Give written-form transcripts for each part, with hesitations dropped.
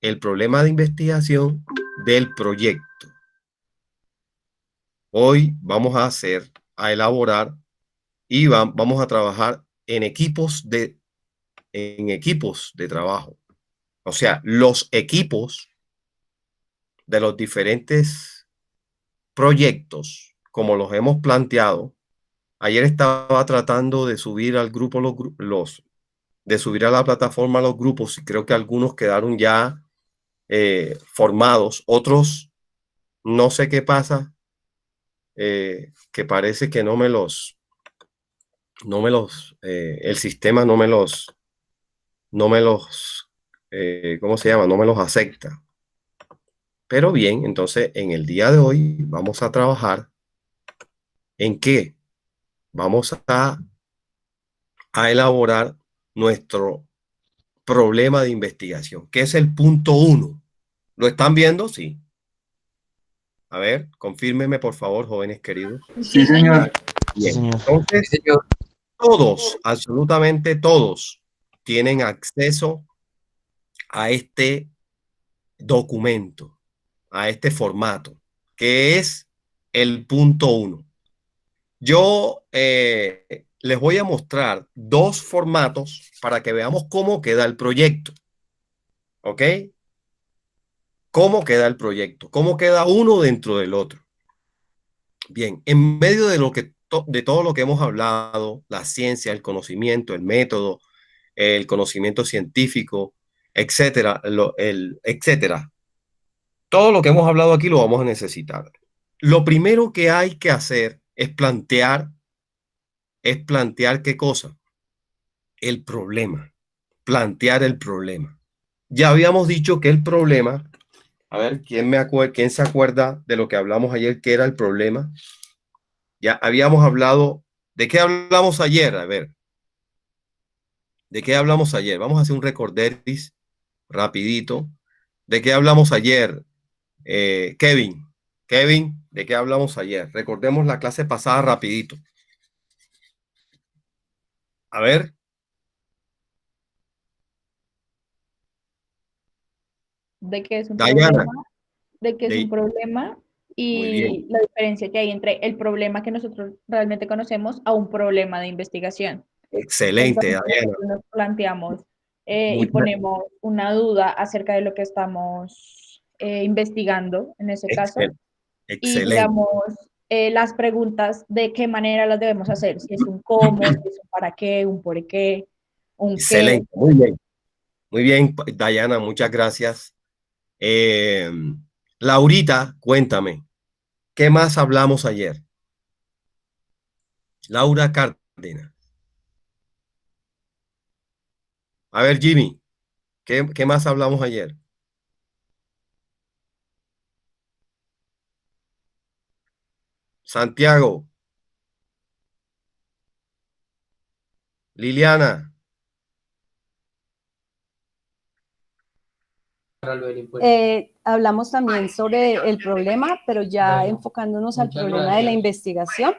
el problema de investigación del proyecto. Hoy vamos a elaborar y vamos a trabajar en equipos de trabajo. O sea, los equipos de los diferentes proyectos, como los hemos planteado. Ayer estaba tratando de subir al grupo de subir a la plataforma los grupos y creo que algunos quedaron ya formados, otros no sé qué pasa, que parece que el sistema ¿cómo se llama? No me los acepta. Pero bien, entonces en el día de hoy vamos a trabajar en qué vamos a elaborar nuestro problema de investigación, que es el punto 1. ¿Lo están viendo? Sí. A ver, confírmeme por favor, jóvenes queridos. Sí, señor. Bien. Entonces, todos, absolutamente todos, tienen acceso a este documento, a este formato, que es el punto 1. Yo les voy a mostrar dos formatos para que veamos cómo queda el proyecto. ¿Ok? ¿Cómo queda el proyecto? ¿Cómo queda uno dentro del otro? Bien, en medio de de todo lo que hemos hablado, la ciencia, el conocimiento, el método, el conocimiento científico, etcétera, etcétera. Todo lo que hemos hablado aquí lo vamos a necesitar. Lo primero que hay que hacer es plantear ¿qué cosa? El problema. Plantear el problema. Ya habíamos dicho que el problema, a ver, ¿quién se acuerda de lo que hablamos ayer que era el problema? Ya habíamos hablado, ¿de qué hablamos ayer? A ver, ¿de qué hablamos ayer? Vamos a hacer un recorderis rapidito. ¿De qué hablamos ayer? Kevin, ¿de qué hablamos ayer? Recordemos la clase pasada rapidito. A ver. De qué es un Dayana. problema, de qué es un problema Muy bien. y la diferencia que hay entre el problema que nosotros realmente conocemos a un problema de investigación. Excelente, Entonces, Dayana. nos planteamos y Muchas, ponemos una duda acerca de lo que estamos investigando en ese caso y excelente. digamos las preguntas de qué manera las debemos hacer, si es un cómo, si es un para qué, un por qué, un qué. Excelente. Muy bien. Muy bien, Dayana, muchas gracias. Laurita, cuéntame, ¿qué más hablamos ayer? Laura Cárdenas. A ver, Jimmy, ¿qué más hablamos ayer? Santiago, Liliana. Hablamos también sobre el problema, pero ya enfocándonos al problema de la investigación,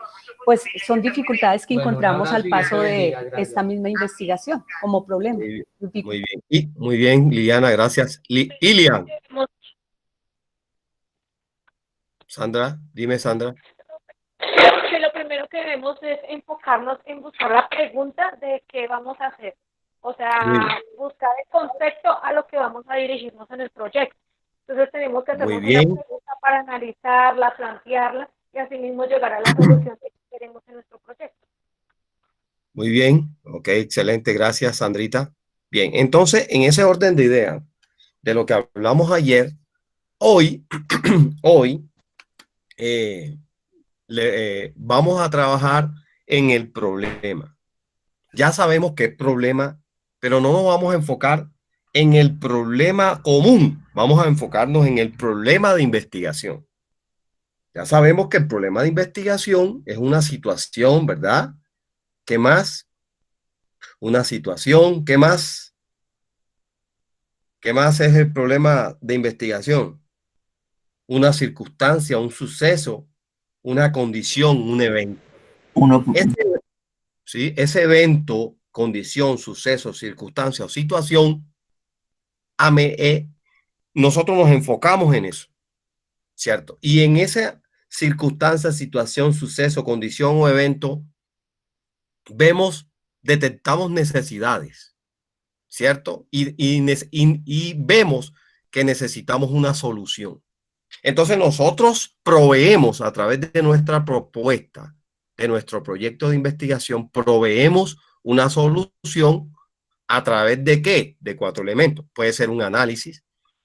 pues son dificultades que encontramos al paso de esta misma investigación como problema. Muy bien, y muy bien, Liliana, gracias. Ilian. Sandra, dime, Sandra. Que lo primero que debemos es enfocarnos en buscar la pregunta de qué vamos a hacer. O sea, buscar el concepto a lo que vamos a dirigirnos en el proyecto. Entonces tenemos que hacernos una pregunta para analizarla, plantearla y así mismo llegar a la solución que queremos en nuestro proyecto. Muy bien, ok, excelente, gracias, Sandrita. Bien, entonces, en ese orden de ideas de lo que hablamos ayer, hoy, vamos a trabajar en el problema. Ya sabemos que es problema, pero no nos vamos a enfocar en el problema común. Vamos a enfocarnos en el problema de investigación. Ya sabemos que el problema de investigación es una situación, ¿verdad? ¿Qué más? Una situación. ¿Qué más? ¿Qué más es el problema de investigación? Una circunstancia, un suceso, una condición, un evento. Ese evento, condición, suceso, circunstancia o situación nosotros nos enfocamos en eso, ¿cierto? Y en esa circunstancia, situación, suceso, condición o evento, detectamos necesidades, ¿cierto? Y vemos que necesitamos una solución. Entonces nosotros proveemos a través de nuestra propuesta, de nuestro proyecto de investigación, proveemos una solución a través de ¿qué? De 4 elementos. Puede ser un análisis,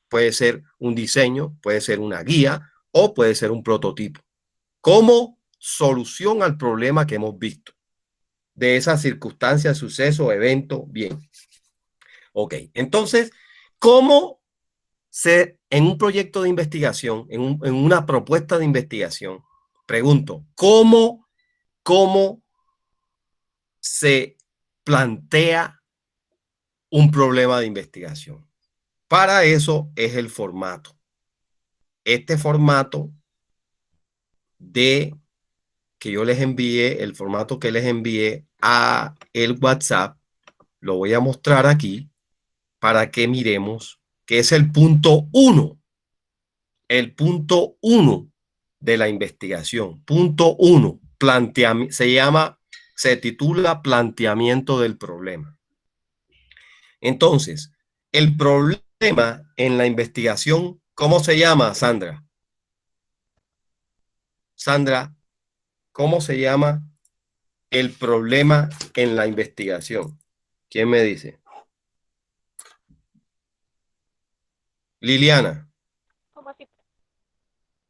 puede ser un diseño, puede ser una guía o puede ser un prototipo. Como solución al problema que hemos visto de esa circunstancia, suceso, evento, bien. Ok, entonces, ¿cómo en un proyecto de investigación, en una propuesta de investigación, pregunto, ¿cómo se plantea un problema de investigación? Para eso es el formato. Este formato que yo les envié, el formato que les envié a el WhatsApp, lo voy a mostrar aquí para que miremos que es el punto 1. El punto 1 de la investigación. Punto 1. Se titula planteamiento del problema. Entonces, el problema en la investigación, ¿cómo se llama, Sandra? Sandra, ¿cómo se llama el problema en la investigación? ¿Quién me dice? Liliana.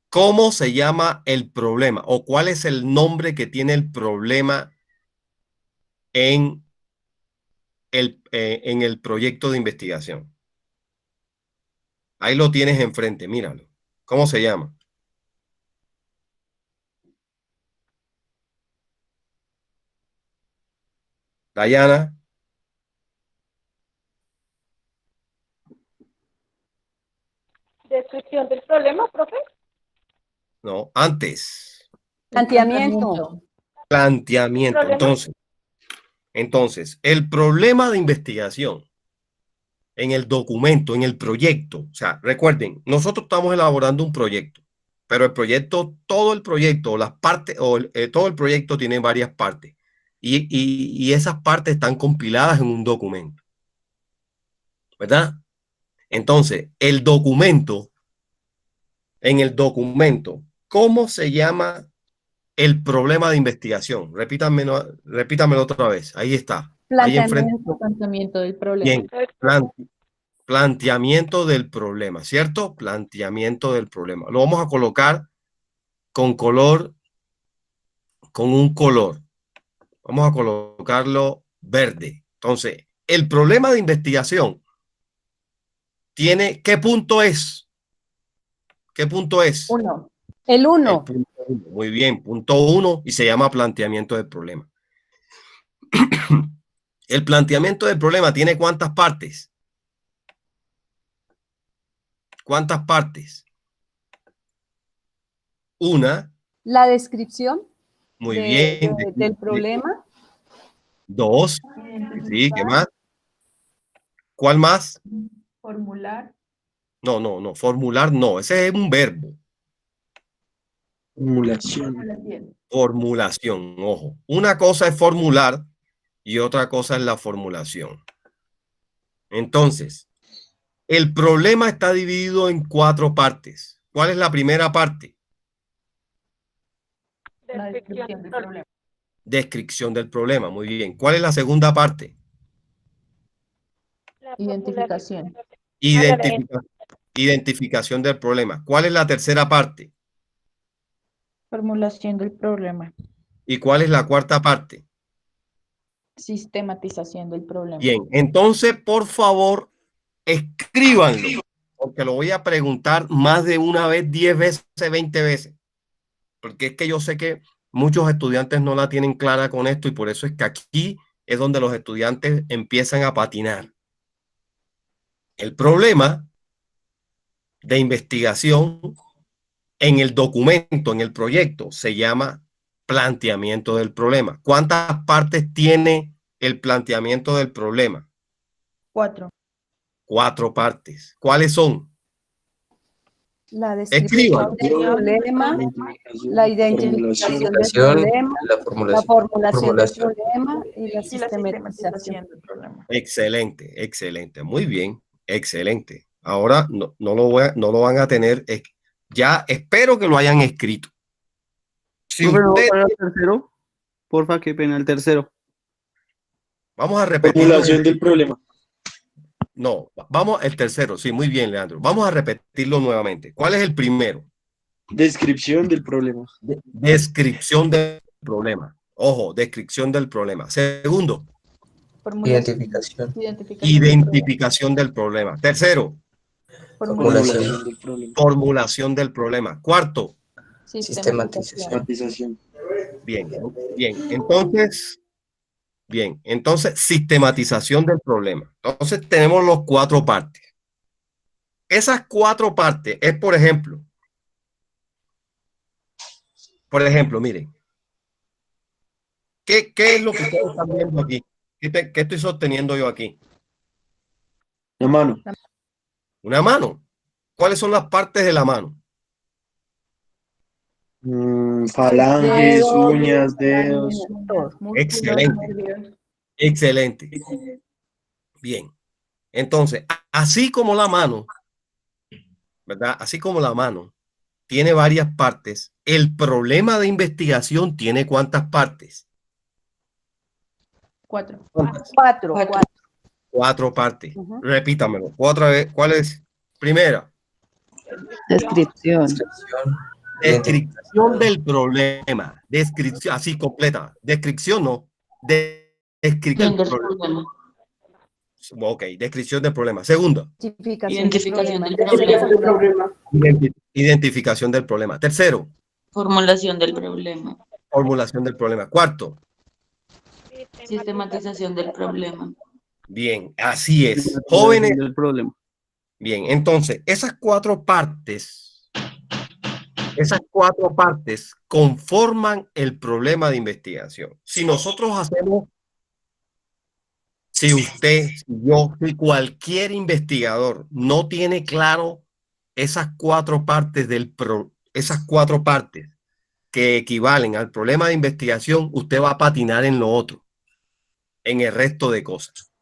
¿Cómo se llama el problema o cuál es el nombre que tiene el problema en el proyecto de investigación? Ahí lo tienes enfrente, míralo. ¿Cómo se llama? Dayana. ¿Descripción del problema, profe? No, antes. Planteamiento. Planteamiento. Entonces, el problema de investigación en el documento, en el proyecto, o sea, recuerden, nosotros estamos elaborando un proyecto, pero el proyecto, todo el proyecto, las partes, todo el proyecto tiene varias partes y esas partes están compiladas en un documento, ¿verdad? Entonces, en el documento, ¿cómo se llama el problema de investigación? Repítamelo otra vez. Ahí está. Ahí enfrente. Planteamiento del problema. Bien. Planteamiento del problema, ¿cierto? Planteamiento del problema. Lo vamos a colocar con un color. Vamos a colocarlo verde. Entonces, el problema de investigación ¿qué punto es? ¿Qué punto es? 1. El 1. Muy bien, punto 1 y se llama planteamiento del problema. El planteamiento del problema tiene ¿cuántas partes? ¿Cuántas partes? Una. La descripción Muy bien. del problema. 2. Sí, ¿qué más? ¿Cuál más? Formular. No, formular no, ese es un verbo. Formulación, ojo. Una cosa es formular y otra cosa es la formulación. Entonces, el problema está dividido en 4 partes. ¿Cuál es la primera parte? Descripción del problema. Descripción del problema, muy bien. ¿Cuál es la segunda parte? Identificación. Identificación del problema. ¿Cuál es la tercera parte? Formulación del problema. ¿Y cuál es la cuarta parte? Sistematización del problema. Bien, entonces, por favor, escríbanlo, porque lo voy a preguntar más de una vez, 10 veces, 20 veces, porque es que yo sé que muchos estudiantes no la tienen clara con esto y por eso es que aquí es donde los estudiantes empiezan a patinar. El problema de investigación en el documento, en el proyecto, se llama planteamiento del problema. ¿Cuántas partes tiene el planteamiento del problema? 4. 4 partes. ¿Cuáles son? La descripción del problema, la identificación del problema, la formulación del problema y la sistematización del problema. Excelente, excelente. Muy bien, excelente. Ahora no lo van a tener. Ya espero que lo hayan escrito. Si usted, ¿Para el tercero? Porfa, qué pena, el tercero. vamos a repetir. Formulación del problema. No, vamos el tercero. Sí, muy bien, Leandro. Vamos a repetirlo nuevamente. ¿Cuál es el primero? Descripción del problema. Descripción del problema. Ojo, descripción del problema. Segundo, identificación del problema. Tercero, Formulación del problema. formulación del problema. Cuarto, Sistematización. bien, bien. Entonces, sistematización del problema. Entonces, tenemos los 4 partes. Esas 4 partes es, por ejemplo, miren, ¿qué es lo que ustedes están viendo aquí? ¿Qué estoy sosteniendo yo aquí? La mano. Una mano. ¿Cuáles son las partes de la mano? Falanges, uñas, dedos. Excelente. Excelente. Bien. Entonces, así como la mano, ¿verdad? Así como la mano tiene varias partes, el problema de investigación tiene ¿cuántas partes? 4. 4 partes. Repítamelo. Otra vez. ¿Cuál es? Primera. Descripción. Descripción del problema. Descripción, así completa. Descripción no. Descripción del problema. Ok, descripción del problema. Segunda. Identificación del problema. Identificación del problema. Tercero. Formulación del problema. Formulación del problema. Cuarto. Sistematización del problema. Bien, así es. Jóvenes. Del problema. Bien, entonces, esas 4 partes conforman el problema de investigación. Si nosotros hacemos, si usted, si yo, si cualquier investigador no tiene claro esas 4 partes esas 4 partes que equivalen al problema de investigación, usted va a patinar en lo otro, en el resto de cosas.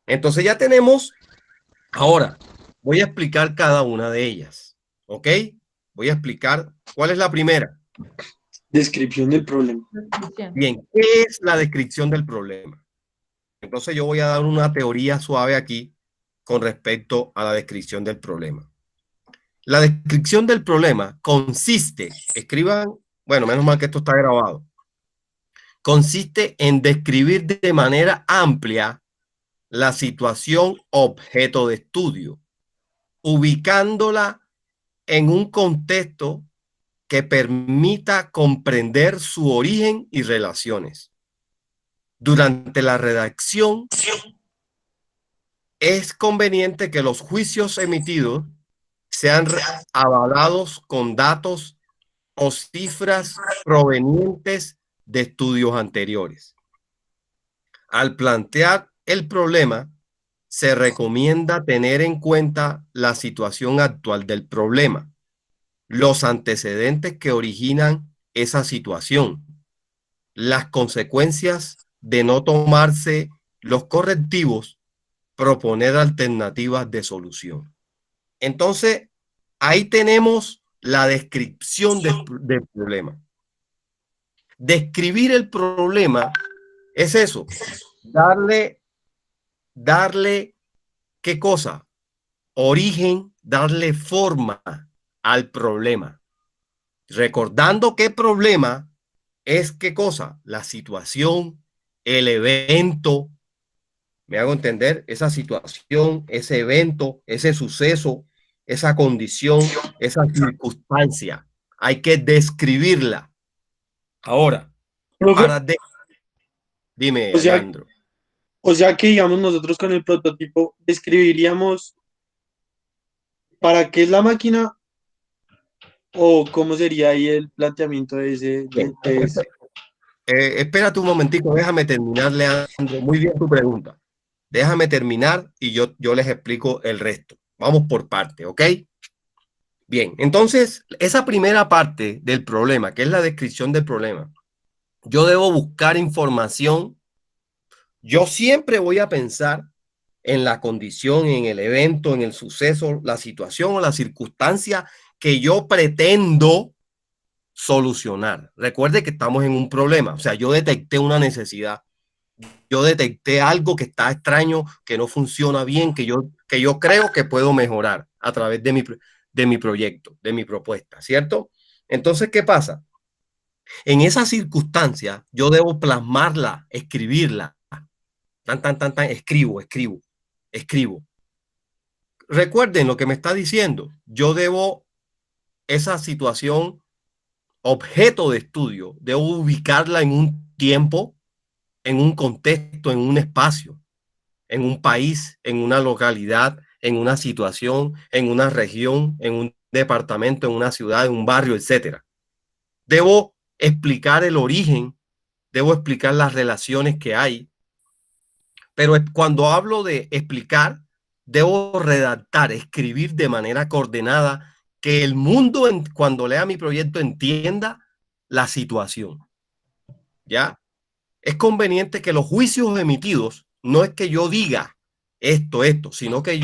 Entonces ya tenemos, ahora voy a explicar cada una de ellas, ¿ok? Voy a explicar cuál es la primera. Descripción del problema. Bien, ¿qué es la descripción del problema? Entonces yo voy a dar una teoría suave aquí con respecto a la descripción del problema. La descripción del problema consiste, escriban, bueno, menos mal que esto está grabado, consiste en describir de manera amplia la situación objeto de estudio, ubicándola en un contexto que permita comprender su origen y relaciones. Durante la redacción, es conveniente que los juicios emitidos sean avalados con datos o cifras provenientes de estudios anteriores. Al plantear el problema, se recomienda tener en cuenta la situación actual del problema, los antecedentes que originan esa situación, las consecuencias de no tomarse los correctivos, proponer alternativas de solución. Entonces, ahí tenemos la descripción del problema. Describir el problema es eso, darle ¿qué cosa? Origen, darle forma al problema. Recordando qué problema es qué cosa, la situación, el evento, me hago entender, esa situación, ese evento, ese suceso, esa condición, esa circunstancia. Hay que describirla. Ahora, dime, Leandro. O sea que, digamos, nosotros con el prototipo describiríamos para qué es la máquina o cómo sería ahí el planteamiento de ese. Espérate un momentico, déjame terminar, Leandro. Muy bien tu pregunta. Déjame terminar y yo les explico el resto. Vamos por parte, ¿ok? Bien, entonces esa primera parte del problema, que es la descripción del problema, yo debo buscar información. Yo siempre voy a pensar en la condición, en el evento, en el suceso, la situación o la circunstancia que yo pretendo solucionar. Recuerde que estamos en un problema, o sea, yo detecté una necesidad, yo detecté algo que está extraño, que no funciona bien, que yo creo que puedo mejorar a través de mi proyecto, de mi propuesta, ¿cierto? Entonces, ¿qué pasa? En esa circunstancia, yo debo plasmarla, escribirla. Escribo. Recuerden lo que me está diciendo. Yo debo esa situación, objeto de estudio, debo ubicarla en un tiempo, en un contexto, en un espacio, en un país, en una localidad, en una situación, en una región, en un departamento, en una ciudad, en un barrio, etcétera. Debo explicar el origen, debo explicar las relaciones que hay, pero cuando hablo de explicar, debo redactar, escribir de manera coordenada, que el mundo cuando lea mi proyecto entienda la situación. ¿Ya? Es conveniente que los juicios emitidos no es que yo diga esto, sino que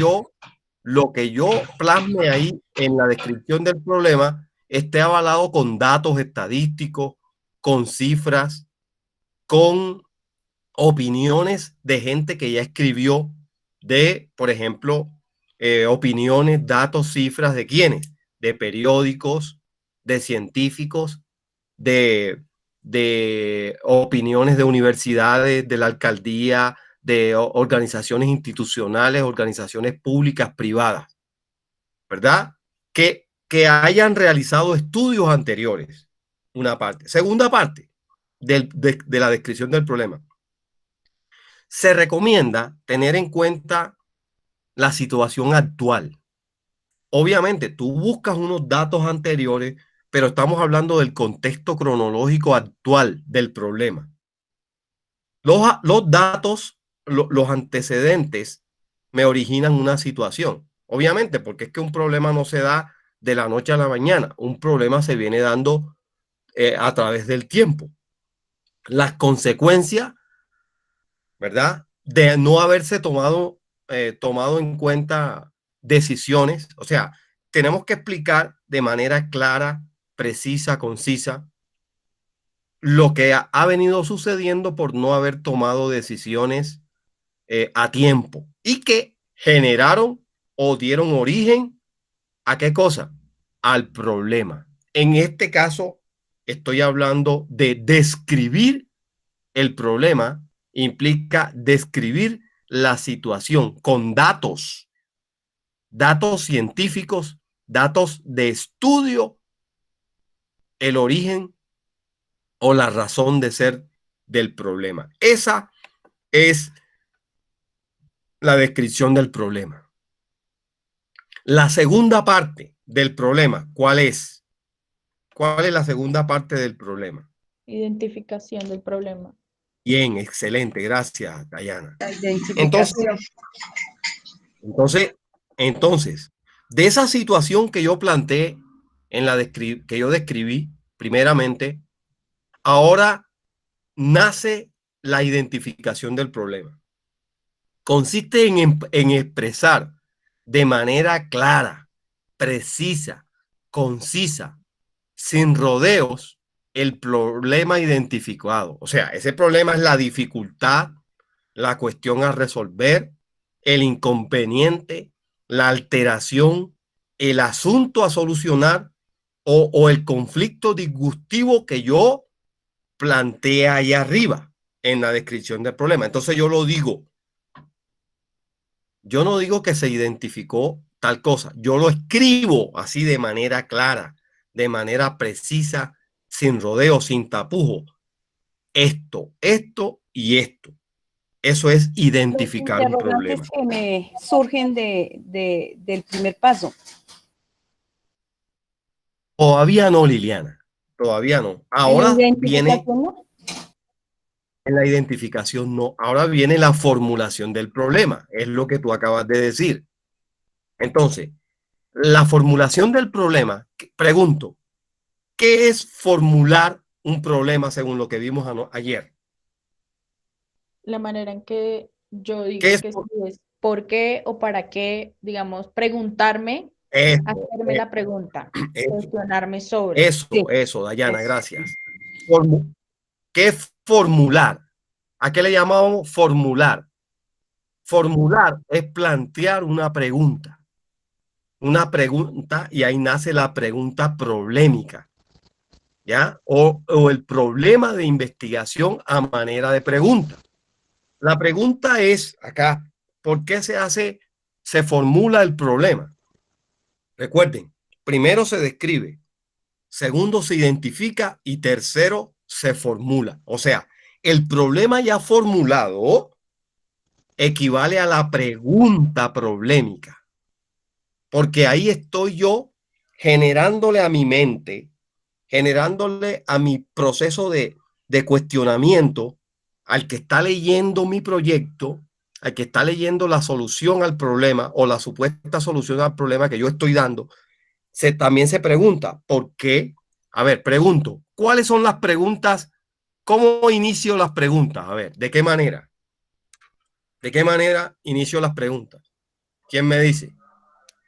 lo que yo plasme ahí en la descripción del problema esté avalado con datos estadísticos, con cifras, con opiniones de gente que ya escribió, de, por ejemplo, opiniones, datos, cifras de quiénes, de periódicos, de científicos, de opiniones de universidades, de la alcaldía, de organizaciones institucionales, organizaciones públicas, privadas, ¿verdad? Que hayan realizado estudios anteriores, una parte. Segunda parte de la descripción del problema. Se recomienda tener en cuenta la situación actual. Obviamente, tú buscas unos datos anteriores, pero estamos hablando del contexto cronológico actual del problema. Los datos, los antecedentes me originan una situación. Obviamente, porque es que un problema no se da de la noche a la mañana. Un problema se viene dando a través del tiempo. Las consecuencias, ¿verdad? De no haberse tomado en cuenta decisiones. O sea, tenemos que explicar de manera clara, precisa, concisa, lo que ha venido sucediendo por no haber tomado decisiones a tiempo y que generaron o dieron origen a qué cosa, al problema. En este caso, estoy hablando de describir el problema, implica describir la situación con datos, datos científicos, datos de estudio, el origen o la razón de ser del problema. Esa es la descripción del problema. La segunda parte del problema, ¿cuál es? ¿Cuál es la segunda parte del problema? Identificación del problema. Bien, excelente, gracias, Dayana. La identificación. Entonces, de esa situación que yo planteé que yo describí primeramente, ahora nace la identificación del problema. Consiste en expresar de manera clara, precisa, concisa, sin rodeos, el problema identificado. O sea, ese problema es la dificultad, la cuestión a resolver, el inconveniente, la alteración, el asunto a solucionar o el conflicto disgustivo que yo planteé ahí arriba en la descripción del problema. Entonces yo lo digo. Yo no digo que se identificó tal cosa. Yo lo escribo así de manera clara, de manera precisa, sin rodeo, sin tapujo. Esto y esto. Eso es identificar un problema. Que me surgen del primer paso. Todavía no, Liliana. Todavía no. Ahora viene en la identificación, no. Ahora viene la formulación del problema. Es lo que tú acabas de decir. Entonces, la formulación del problema, pregunto, ¿qué es formular un problema según lo que vimos ayer? La manera en que yo digo ¿Qué es que sí es por qué o para qué, digamos, preguntarme, eso, hacerme la pregunta, eso, cuestionarme sobre. Sí, eso, Dayana, eso. gracias. ¿Qué es formular? ¿A qué le llamamos formular? Formular es plantear una pregunta y ahí nace la pregunta problemática, ¿ya? O el problema de investigación a manera de pregunta. La pregunta es acá, ¿por qué se formula el problema? Recuerden, primero se describe, segundo se identifica y tercero se formula. O sea, el problema ya formulado equivale a la pregunta problemática, porque ahí estoy yo generándole a mi mente, generándole a mi proceso de cuestionamiento al que está leyendo mi proyecto, al que está leyendo la solución al problema o la supuesta solución al problema que yo estoy dando. También se pregunta, ¿por qué? A ver, pregunto, ¿cuáles son las preguntas? ¿Cómo inicio las preguntas? A ver, ¿de qué manera? ¿De qué manera inicio las preguntas? ¿Quién me dice?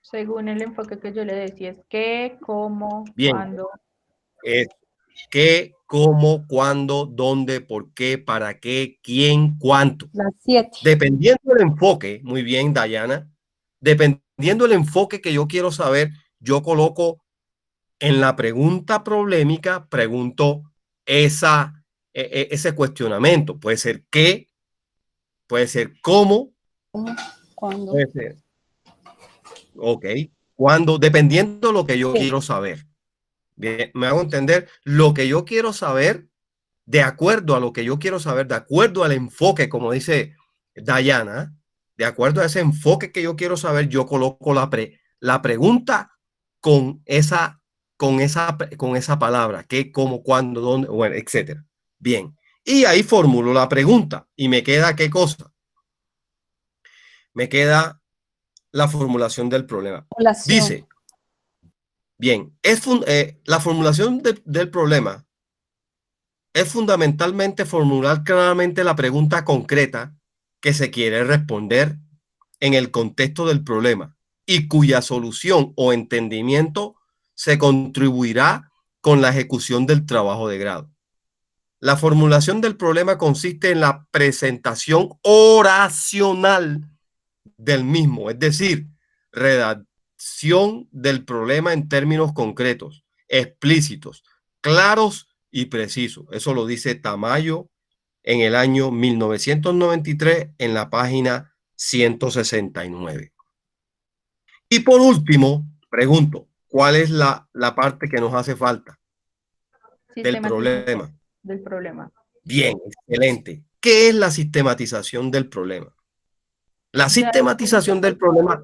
Según el enfoque que yo le decía, es qué, cómo, Bien, cuándo. ¿qué, cómo, cuándo, dónde, por qué, para qué, quién, cuánto? Las 7. Dependiendo del enfoque, muy bien, Dayana, dependiendo del enfoque que yo quiero saber, yo coloco en la pregunta problemática, pregunto ese cuestionamiento. Puede ser qué, puede ser cómo, ¿Cuándo? puede ser, ok, cuándo, dependiendo de lo que yo quiero saber. Bien, me hago entender lo que yo quiero saber, de acuerdo a lo que yo quiero saber, de acuerdo al enfoque, como dice Dayana, de acuerdo a ese enfoque que yo quiero saber, yo coloco la pregunta con esa, con esa palabra, qué, cómo, cuándo, dónde, bueno, etcétera. Bien, y ahí formulo la pregunta y me queda qué cosa. Me queda la formulación del problema. Dice, bien, la formulación del problema es fundamentalmente formular claramente la pregunta concreta que se quiere responder en el contexto del problema y cuya solución o entendimiento se contribuirá con la ejecución del trabajo de grado. La formulación del problema consiste en la presentación oracional del mismo, es decir, redacción del problema en términos concretos, explícitos, claros y precisos. Eso lo dice Tamayo en el año 1993 en la página 169. Y por último, pregunto, ¿cuál es la parte que nos hace falta del problema? Del problema. Bien, excelente. ¿Qué es la sistematización del problema? La sistematización del problema.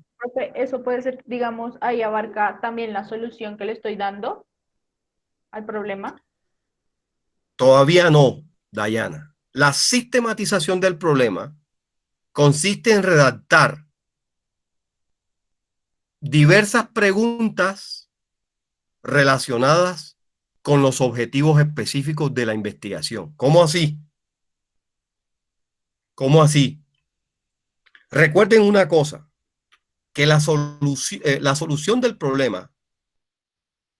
Eso puede ser, digamos, ahí abarca también la solución que le estoy dando al problema. Todavía no, Dayana. La sistematización del problema consiste en redactar diversas preguntas relacionadas con los objetivos específicos de la investigación. ¿Cómo así? ¿Cómo así? Recuerden una cosa, que la solución del problema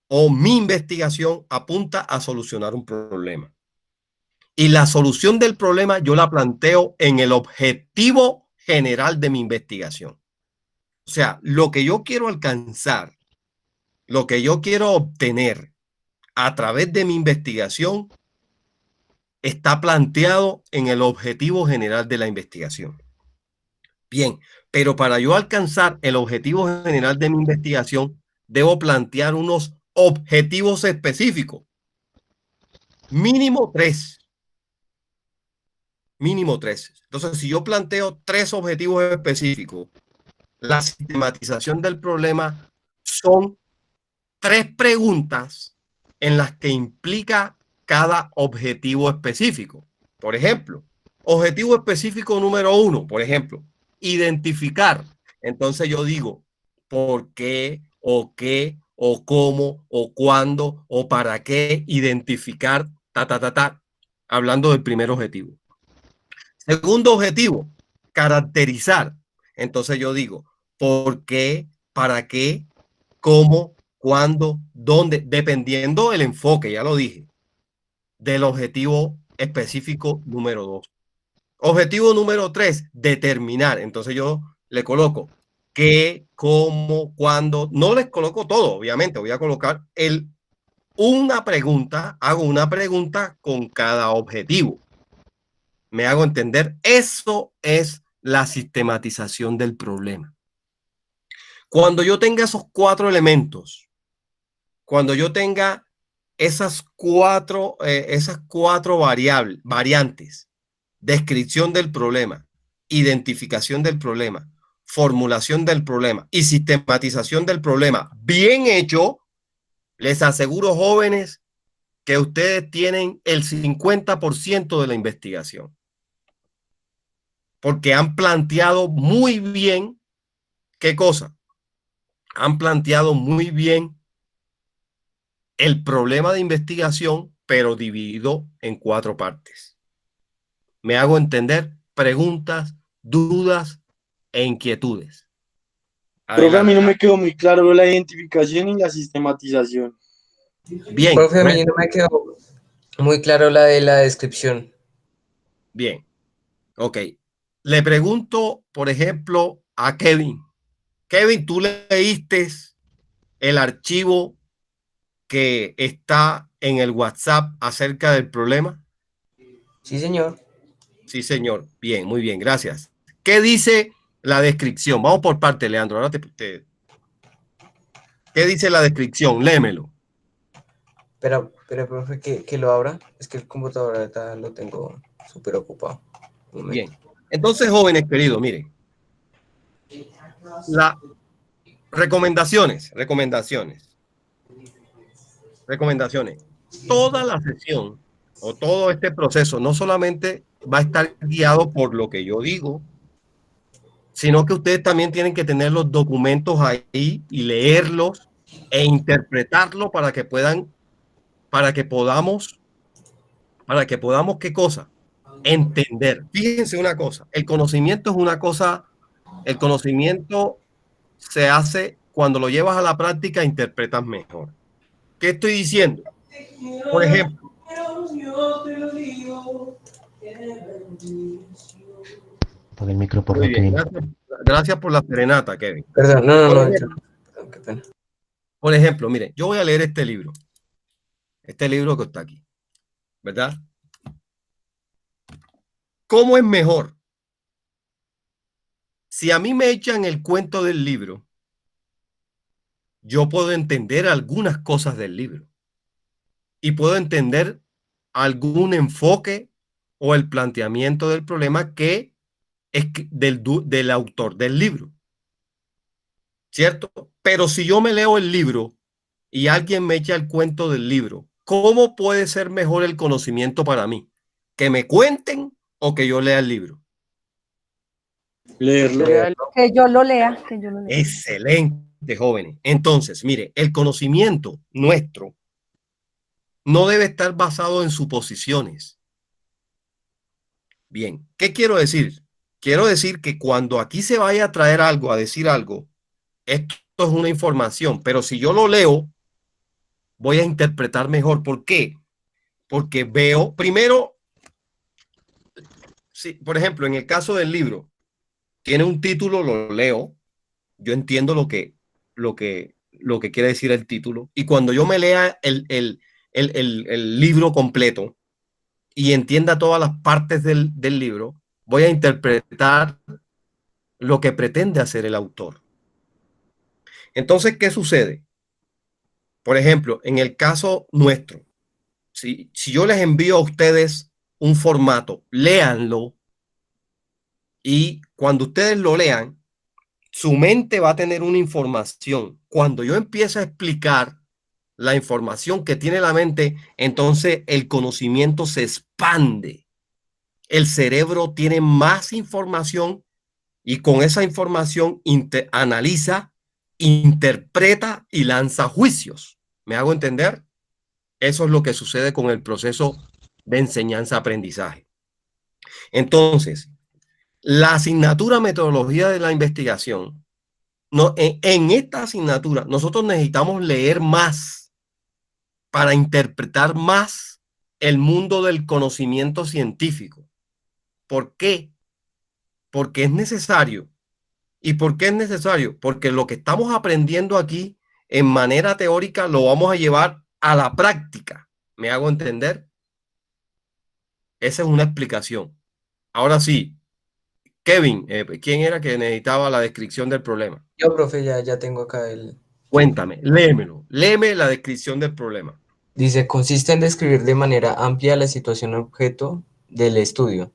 o mi investigación apunta a solucionar un problema. Y la solución del problema yo la planteo en el objetivo general de mi investigación. O sea, lo que yo quiero alcanzar, lo que yo quiero obtener a través de mi investigación está planteado en el objetivo general de la investigación. Bien, pero para yo alcanzar el objetivo general de mi investigación, debo plantear unos objetivos específicos. Mínimo 3. Mínimo 3. Entonces, si yo planteo 3 objetivos específicos, la sistematización del problema son 3 preguntas en las que implica cada objetivo específico. Por ejemplo, objetivo específico número 1, por ejemplo, identificar. Entonces yo digo, ¿por qué o qué, o cómo, o cuándo, o para qué, identificar, hablando del primer objetivo. Segundo objetivo, caracterizar. Entonces yo digo, ¿por qué? ¿Para qué? ¿Cómo? ¿Cuándo? ¿Dónde? Dependiendo del enfoque, ya lo dije, del objetivo específico número 2. Objetivo número 3, determinar. Entonces yo le coloco qué, cómo, cuándo. No les coloco todo, obviamente. Voy a colocar una pregunta. Hago una pregunta con cada objetivo. ¿Me hago entender? Eso es la sistematización del problema. Cuando yo tenga esos 4 elementos, cuando yo tenga esas cuatro variantes, descripción del problema, identificación del problema, formulación del problema y sistematización del problema bien hecho, les aseguro, jóvenes, que ustedes tienen el 50% de la investigación. Porque han planteado muy bien, ¿qué cosa? Han planteado muy bien el problema de investigación, pero dividido en 4 partes. ¿Me hago entender? Preguntas, dudas e inquietudes. Profe, a mí no me quedó muy claro la identificación y la sistematización. Bien. Profe, a mí no me quedó muy claro la de la descripción. Bien. Ok. Le pregunto, por ejemplo, a Kevin. Kevin, ¿tú leíste el archivo que está en el WhatsApp acerca del problema? Sí, señor. Sí, señor. Bien, muy bien, gracias. ¿Qué dice la descripción? Vamos por parte, Leandro. Ahora ¿qué dice la descripción? Léemelo. Pero profe, que lo abra. Es que el computador ahorita lo tengo súper ocupado. Bien. Entonces, jóvenes queridos, miren. Las recomendaciones. Toda la sesión o todo este proceso no solamente va a estar guiado por lo que yo digo, sino que ustedes también tienen que tener los documentos ahí y leerlos e interpretarlos para que podamos, ¿qué cosa? Entender. Fíjense una cosa, el conocimiento es una cosa, el conocimiento se hace cuando lo llevas a la práctica, interpretas mejor. ¿Qué estoy diciendo? Por ejemplo, Apaga el micro, por favor, bien, Kevin. gracias por la serenata, Kevin. Perdón, no, qué pena. Por ejemplo, mire, yo voy a leer este libro que está aquí, ¿verdad? ¿Cómo es mejor? Si a mí me echan el cuento del libro, yo puedo entender algunas cosas del libro y puedo entender algún enfoque o el planteamiento del problema que es del autor del libro, ¿cierto? Pero si yo me leo el libro y alguien me echa el cuento del libro, ¿cómo puede ser mejor el conocimiento para mí? ¿Que me cuenten o que yo lea el libro? Leerlo. Que yo lo lea, que yo lo lea. Excelente, jóvenes. Entonces, mire, el conocimiento nuestro no debe estar basado en suposiciones. Bien, ¿qué quiero decir? Quiero decir que cuando aquí se vaya a traer algo, a decir algo, esto es una información, pero si yo lo leo, voy a interpretar mejor. ¿Por qué? Porque veo, primero, si, por ejemplo, en el caso del libro, tiene un título, lo leo, yo entiendo lo que quiere decir el título, y cuando yo me lea el libro completo y entienda todas las partes del libro, voy a interpretar lo que pretende hacer el autor. Entonces, ¿qué sucede? Por ejemplo, en el caso nuestro, si yo les envío a ustedes un formato, léanlo, y cuando ustedes lo lean, su mente va a tener una información. Cuando yo empiezo a explicar la información que tiene la mente, entonces el conocimiento se expande. El cerebro tiene más información y con esa información analiza interpreta y lanza juicios. ¿Me hago entender? Eso es lo que sucede con el proceso de enseñanza-aprendizaje. Entonces, la asignatura metodología de la investigación, no, en esta asignatura nosotros necesitamos leer más para interpretar más el mundo del conocimiento científico. ¿Por qué? Porque es necesario. ¿Y por qué es necesario? Porque lo que estamos aprendiendo aquí en manera teórica lo vamos a llevar a la práctica. ¿Me hago entender? Esa es una explicación. Ahora sí, Kevin, ¿quién era que necesitaba la descripción del problema? Yo, profe, ya tengo acá el... Cuéntame, léemelo. Léeme la descripción del problema. Dice, consiste en describir de manera amplia la situación objeto del estudio,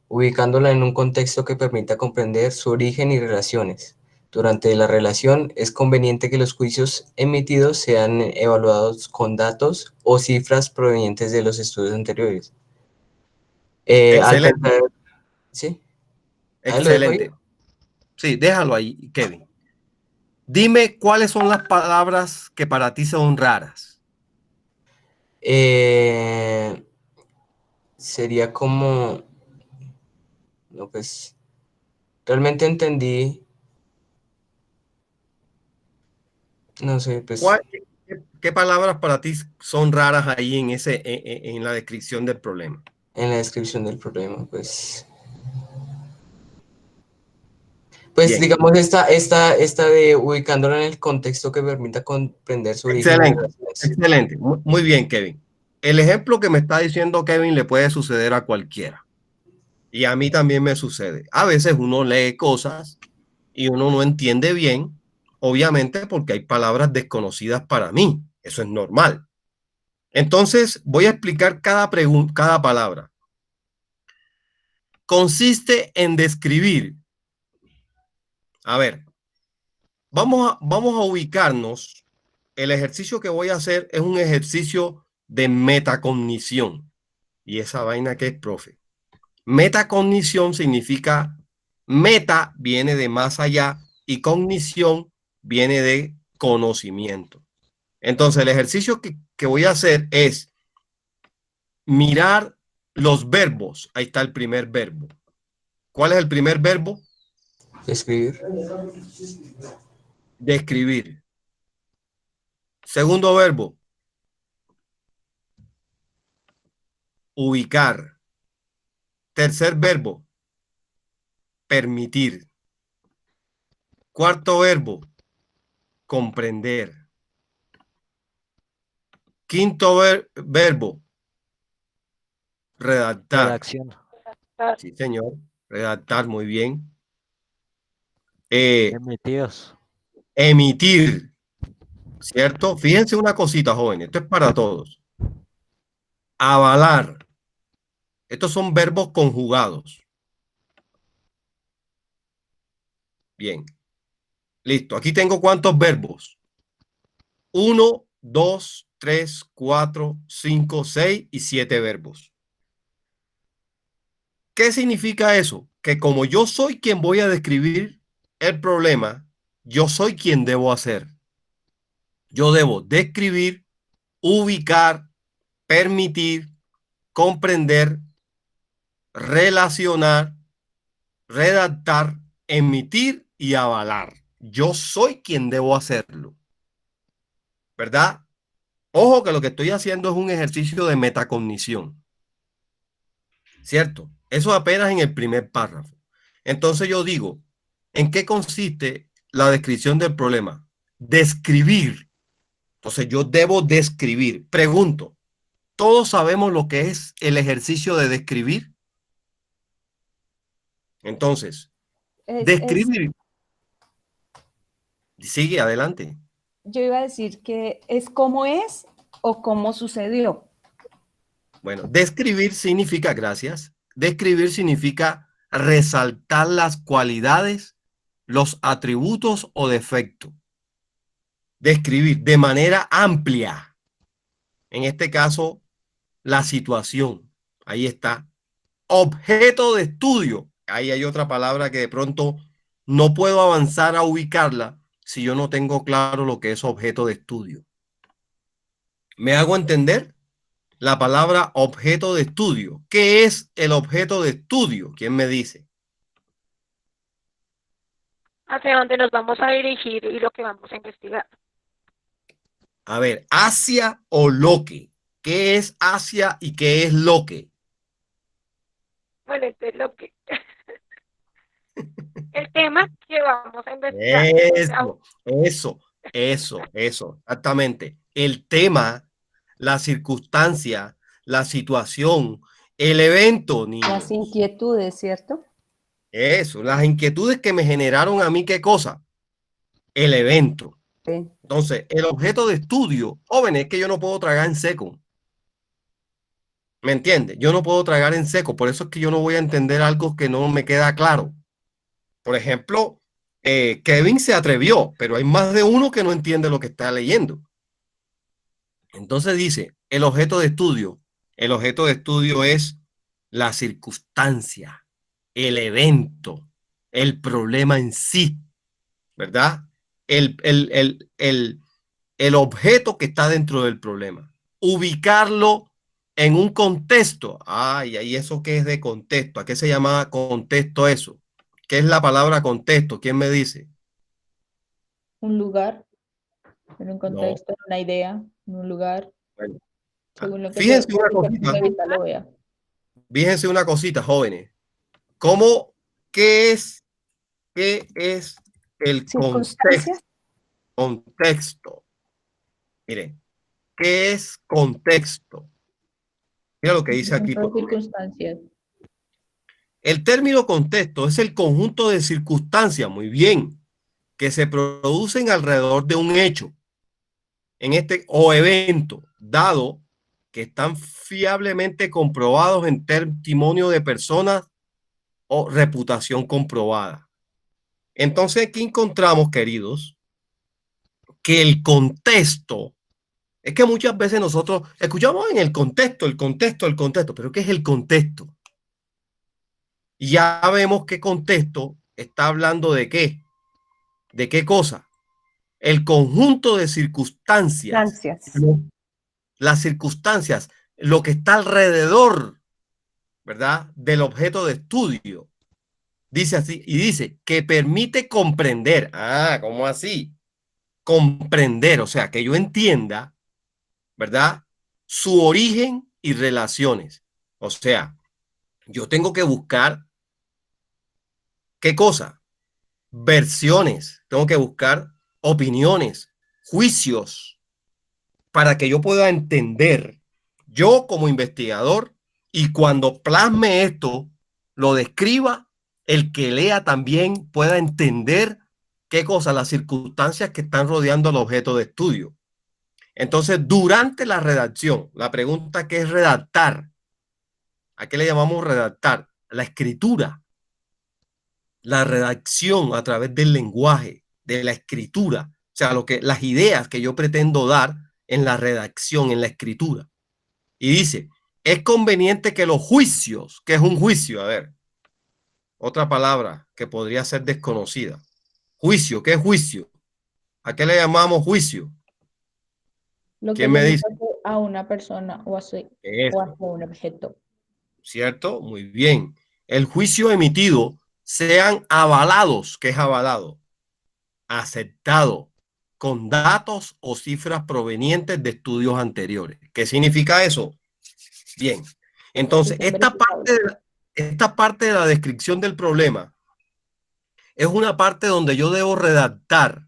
ubicándola en un contexto que permita comprender su origen y relaciones. Durante la relación es conveniente que los juicios emitidos sean evaluados con datos o cifras provenientes de los estudios anteriores. Excelente. ¿Sí? Excelente. Sí, déjalo ahí, Kevin. Dime cuáles son las palabras que para ti son raras. Sería como... No, pues... Realmente entendí... No sé, pues... ¿Qué palabras para ti son raras ahí en la descripción del problema? En la descripción del problema, pues... Pues bien, digamos esta de ubicándola en el contexto que permita comprender su origen. Excelente, excelente. Muy bien, Kevin. El ejemplo que me está diciendo Kevin le puede suceder a cualquiera. Y a mí también me sucede. A veces uno lee cosas y uno no entiende bien, obviamente porque hay palabras desconocidas para mí. Eso es normal. Entonces voy a explicar cada palabra. Consiste en describir. A ver, vamos a ubicarnos. El ejercicio que voy a hacer es un ejercicio de metacognición. Y esa vaina que es, profe. Metacognición significa, meta viene de más allá y cognición viene de conocimiento. Entonces el ejercicio que voy a hacer es mirar los verbos. Ahí está el primer verbo. ¿Cuál es el primer verbo? Describir. Describir. Segundo verbo. Ubicar. Tercer verbo. Permitir. Cuarto verbo. Comprender. Quinto verbo. Redactar. Redacción. Sí, señor. Redactar, muy bien. Emitidos. Emitir. ¿Cierto? Fíjense una cosita, jóvenes. Esto es para todos. Avalar. Estos son verbos conjugados. Bien. Listo. Aquí tengo ¿cuántos verbos? 1, 2, 3, 4, 5, 6 y 7 verbos. ¿Qué significa eso? Que como yo soy quien voy a describir el problema, yo soy quien debo hacer. Yo debo describir, ubicar, permitir, comprender, relacionar, redactar, emitir y avalar. Yo soy quien debo hacerlo. ¿Verdad? Ojo que lo que estoy haciendo es un ejercicio de metacognición. ¿Cierto? Eso apenas en el primer párrafo. Entonces yo digo, ¿en qué consiste la descripción del problema? Describir. Entonces yo debo describir. Pregunto, ¿todos sabemos lo que es el ejercicio de describir? Entonces, describir. Sigue adelante. Yo iba a decir que es cómo es o cómo sucedió. Bueno, describir significa, gracias, describir significa resaltar las cualidades, los atributos o defectos. Describir de manera amplia. En este caso, la situación. Ahí está. Objeto de estudio. Ahí hay otra palabra que de pronto no puedo avanzar a ubicarla si yo no tengo claro lo que es objeto de estudio? ¿Me hago entender? La palabra objeto de estudio. ¿Qué es el objeto de estudio? ¿Quién me dice? Hacia dónde nos vamos a dirigir y lo que vamos a investigar. A ver, hacia o lo que. ¿Qué es hacia y qué es lo que? Bueno, entonces lo que... el tema que vamos a investigar. Eso, exactamente. El tema, la circunstancia, la situación, el evento, niños. Las inquietudes, ¿cierto? Eso, las inquietudes que me generaron a mí, ¿qué cosa? El evento. Sí. Entonces, el objeto de estudio, jóvenes, es que yo no puedo tragar en seco. ¿Me entiendes? Yo no puedo tragar en seco, por eso es que yo no voy a entender algo que no me queda claro. Por ejemplo, Kevin se atrevió, pero hay más de uno que no entiende lo que está leyendo. Entonces dice, el objeto de estudio. El objeto de estudio es la circunstancia, el evento, el problema en sí, ¿verdad? El objeto que está dentro del problema. Ubicarlo en un contexto. Ay, ¿y eso qué es de contexto? ¿A qué se llama contexto eso? ¿Qué es la palabra contexto? ¿Quién me dice? Un lugar, en un No. contexto, una idea, en un lugar, Bueno, según lo que fíjense una el cosita. punto de vista lo vea. Fíjense una cosita, jóvenes. ¿Qué es el Circunstancias. contexto? Miren, ¿qué es contexto? Mira lo que dice aquí. Conjunto de circunstancias. El término contexto es el conjunto de circunstancias, muy bien, que se producen alrededor de un hecho o evento dado que están fiablemente comprobados en testimonio de personas o reputación comprobada. Entonces aquí encontramos, queridos, que el contexto, es que muchas veces nosotros escuchamos en el contexto, pero ¿qué es el contexto? Y ya vemos qué contexto está hablando de qué. ¿De qué cosa? El conjunto de circunstancias. Las circunstancias, lo que está alrededor, ¿verdad? Del objeto de estudio. Dice así, y dice que permite comprender. Ah, ¿cómo así? Comprender, o sea, que yo entienda, ¿verdad? Su origen y relaciones. O sea, yo tengo que buscar, ¿qué cosa? Versiones, tengo que buscar opiniones, juicios, para que yo pueda entender, yo como investigador, y cuando plasme esto, lo describa, el que lea también pueda entender qué cosa, las circunstancias que están rodeando al objeto de estudio. Entonces, durante la redacción, la pregunta que es redactar, ¿a qué le llamamos redactar? La escritura, la redacción a través del lenguaje, de la escritura, o sea, las ideas que yo pretendo dar en la redacción, en la escritura. Y dice, es conveniente que los juicios, ¿qué es un juicio? A ver, otra palabra que podría ser desconocida. Juicio, ¿qué es juicio? ¿A qué le llamamos juicio? Lo que ¿Quién me dice? a una persona o hacia un objeto. ¿Cierto? Muy bien. El juicio emitido sean avalados, ¿qué es avalado? Aceptado, con datos o cifras provenientes de estudios anteriores. ¿Qué significa eso? Bien. Entonces, esta parte de la descripción del problema es una parte donde yo debo redactar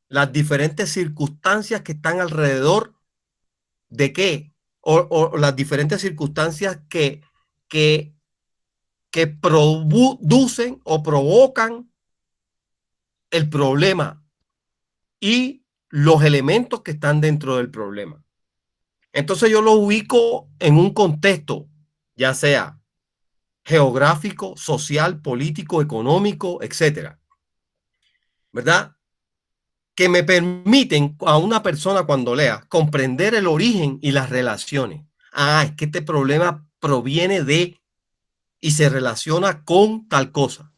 las diferentes circunstancias que están alrededor de qué, o las diferentes circunstancias que producen o provocan el problema y los elementos que están dentro del problema. Entonces yo lo ubico en un contexto, ya sea geográfico, social, político, económico, etcétera, ¿verdad? Que me permiten a una persona cuando lea comprender el origen y las relaciones. Ah, es que este problema proviene de y se relaciona con tal cosa,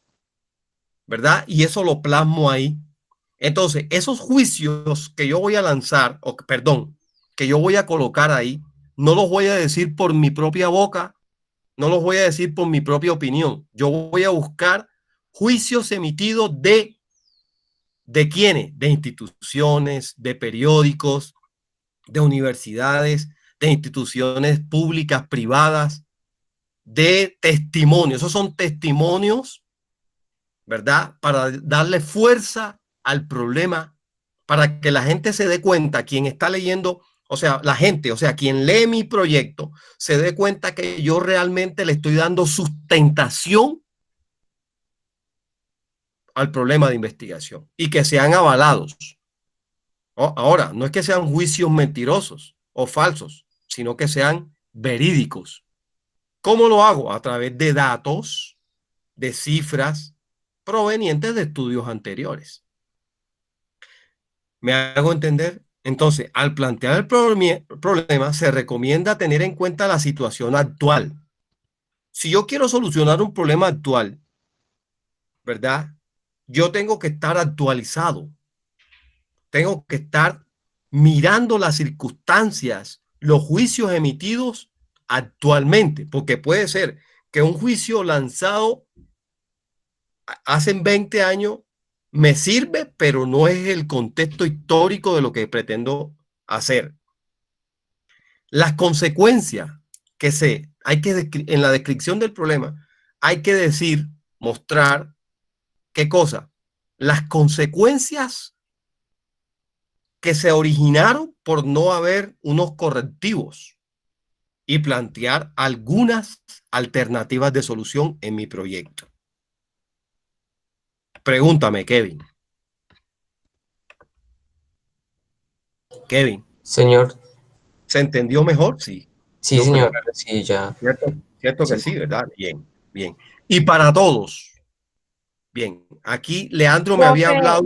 ¿verdad? Y eso lo plasmo ahí. Entonces, esos juicios que yo voy a lanzar, o perdón, que yo voy a colocar ahí, no los voy a decir por mi propia boca, no los voy a decir por mi propia opinión. Yo voy a buscar juicios emitidos ¿de quiénes? De instituciones, de periódicos, de universidades, de instituciones públicas, privadas, de testimonios. Esos son testimonios, ¿verdad? Para darle fuerza al problema, para que la gente se dé cuenta, quien está leyendo, o sea, la gente, o sea, quien lee mi proyecto, se dé cuenta que yo realmente le estoy dando sustentación al problema de investigación y que sean avalados. Ahora, no es que sean juicios mentirosos o falsos, sino que sean verídicos. ¿Cómo lo hago? A través de datos, de cifras provenientes de estudios anteriores. ¿Me hago entender? Entonces, al plantear el problema, se recomienda tener en cuenta la situación actual. Si yo quiero solucionar un problema actual, ¿verdad? Yo tengo que estar actualizado. Tengo que estar mirando las circunstancias, los juicios emitidos actualmente, porque puede ser que un juicio lanzado hace 20 años me sirve, pero no es el contexto histórico de lo que pretendo hacer. Las consecuencias en la descripción del problema, hay que decir, mostrar, ¿qué cosa? Las consecuencias que se originaron por no haber unos correctivos y plantear algunas alternativas de solución en mi proyecto. Pregúntame, Kevin. Kevin. Señor. ¿Se entendió mejor? Sí. Sí, Yo señor. creo. Sí, ya. Cierto que sí, ¿verdad? Bien, bien. Y para todos. Bien, aquí Leandro me había hablado.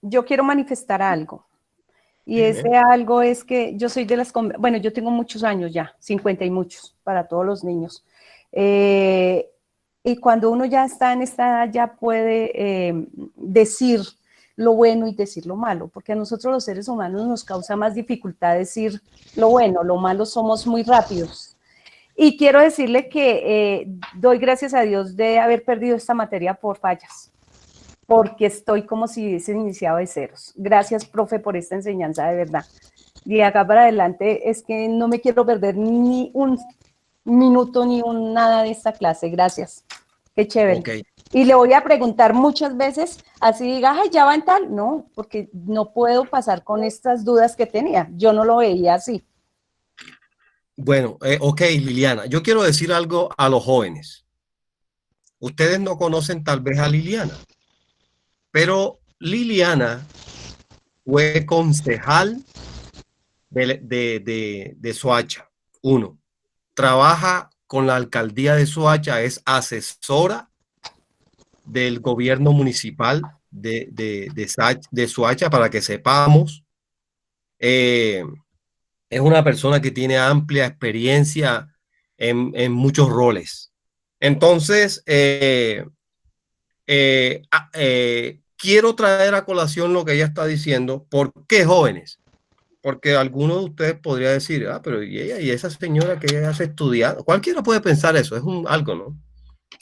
Yo quiero manifestar algo. Y ese algo es que yo soy de las... Bueno, yo tengo muchos años ya, 50 y muchos, para todos los niños. Y cuando uno ya está en esta edad, ya puede decir lo bueno y decir lo malo, porque a nosotros los seres humanos nos causa más dificultad decir lo bueno, lo malo somos muy rápidos. Y quiero decirle que doy gracias a Dios de haber perdido esta materia por fallas, porque estoy como si hubiese iniciado de ceros. Gracias, profe, por esta enseñanza, de verdad. Y acá para adelante es que no me quiero perder ni un minuto ni nada de esta clase. Gracias. Qué chévere. Okay. Y le voy a preguntar muchas veces, así diga, ay, ya va en tal. No, porque no puedo pasar con estas dudas que tenía. Yo no lo veía así. Bueno, ok, Liliana, yo quiero decir algo a los jóvenes. Ustedes no conocen tal vez a Liliana, pero Liliana fue concejal de Soacha. 1. Trabaja con la alcaldía de Soacha, es asesora del gobierno municipal de Soacha, para que sepamos. Es una persona que tiene amplia experiencia en muchos roles. Entonces, quiero traer a colación lo que ella está diciendo. ¿Por qué jóvenes? Porque alguno de ustedes podría decir, pero ¿y ella y esa señora que ella hace estudiando? Cualquiera puede pensar eso, es algo, ¿no?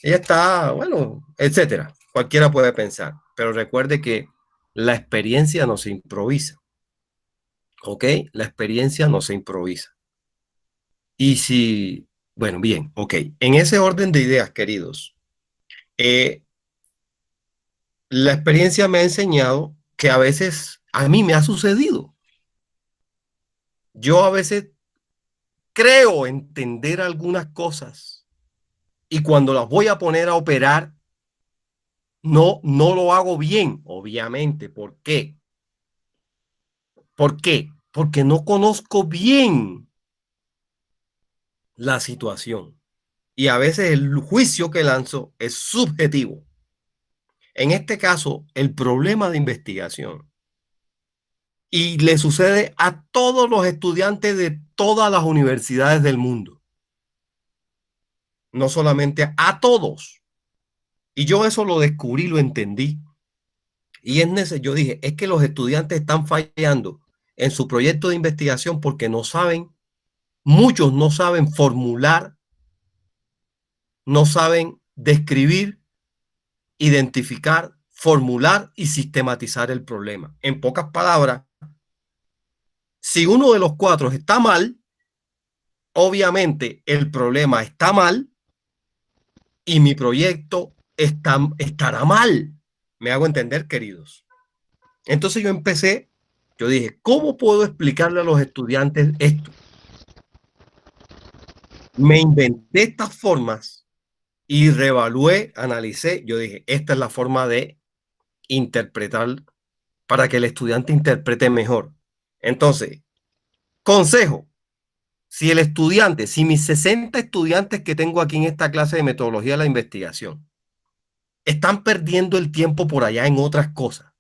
Ella está, bueno, etcétera. Cualquiera puede pensar, pero recuerde que la experiencia no se improvisa. ¿Ok? La experiencia no se improvisa. Y si, bueno, bien, ok. En ese orden de ideas, queridos, la experiencia me ha enseñado que a veces a mí me ha sucedido. Yo a veces creo entender algunas cosas y cuando las voy a poner a operar, no lo hago bien, obviamente. ¿Por qué? ¿Por qué? Porque no conozco bien la situación. Y a veces el juicio que lanzo es subjetivo. En este caso, el problema de investigación. Y le sucede a todos los estudiantes de todas las universidades del mundo. No solamente a todos. Y yo eso lo descubrí, lo entendí. Y yo dije, es que los estudiantes están fallando en su proyecto de investigación porque no saben, muchos no saben formular, no saben describir, identificar, formular y sistematizar el problema. En pocas palabras, si uno de los cuatro está mal, obviamente el problema está mal y mi proyecto estará mal. ¿Me hago entender, queridos? Entonces yo dije, ¿cómo puedo explicarle a los estudiantes esto? Me inventé estas formas y reevalué, analicé. Yo dije, esta es la forma de interpretar para que el estudiante interprete mejor. Entonces, consejo, si mis 60 estudiantes que tengo aquí en esta clase de metodología de la investigación están perdiendo el tiempo por allá en otras cosas,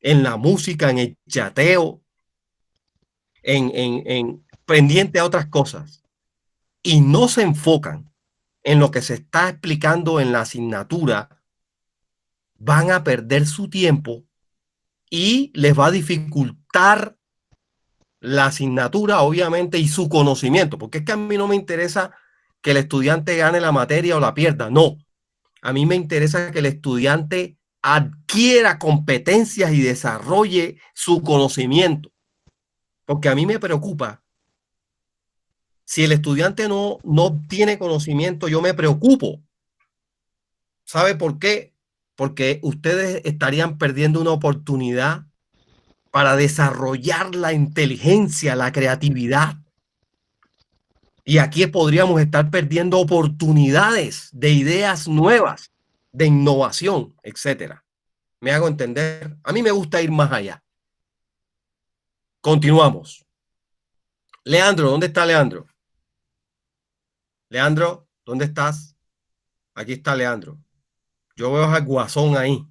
en la música, en el chateo, en pendiente a otras cosas, y no se enfocan en lo que se está explicando en la asignatura, van a perder su tiempo y les va a dificultar la asignatura, obviamente, y su conocimiento, porque es que a mí no me interesa que el estudiante gane la materia o la pierda, no. A mí me interesa que el estudiante adquiera competencias y desarrolle su conocimiento, porque a mí me preocupa. Si el estudiante no tiene conocimiento, yo me preocupo. ¿Sabe por qué? Porque ustedes estarían perdiendo una oportunidad para desarrollar la inteligencia, la creatividad. Y aquí podríamos estar perdiendo oportunidades de ideas nuevas, de innovación, etcétera. ¿Me hago entender? A mí me gusta ir más allá. Continuamos. Leandro, ¿dónde está Leandro? Leandro, ¿dónde estás? Aquí está Leandro. Yo veo al Guasón ahí.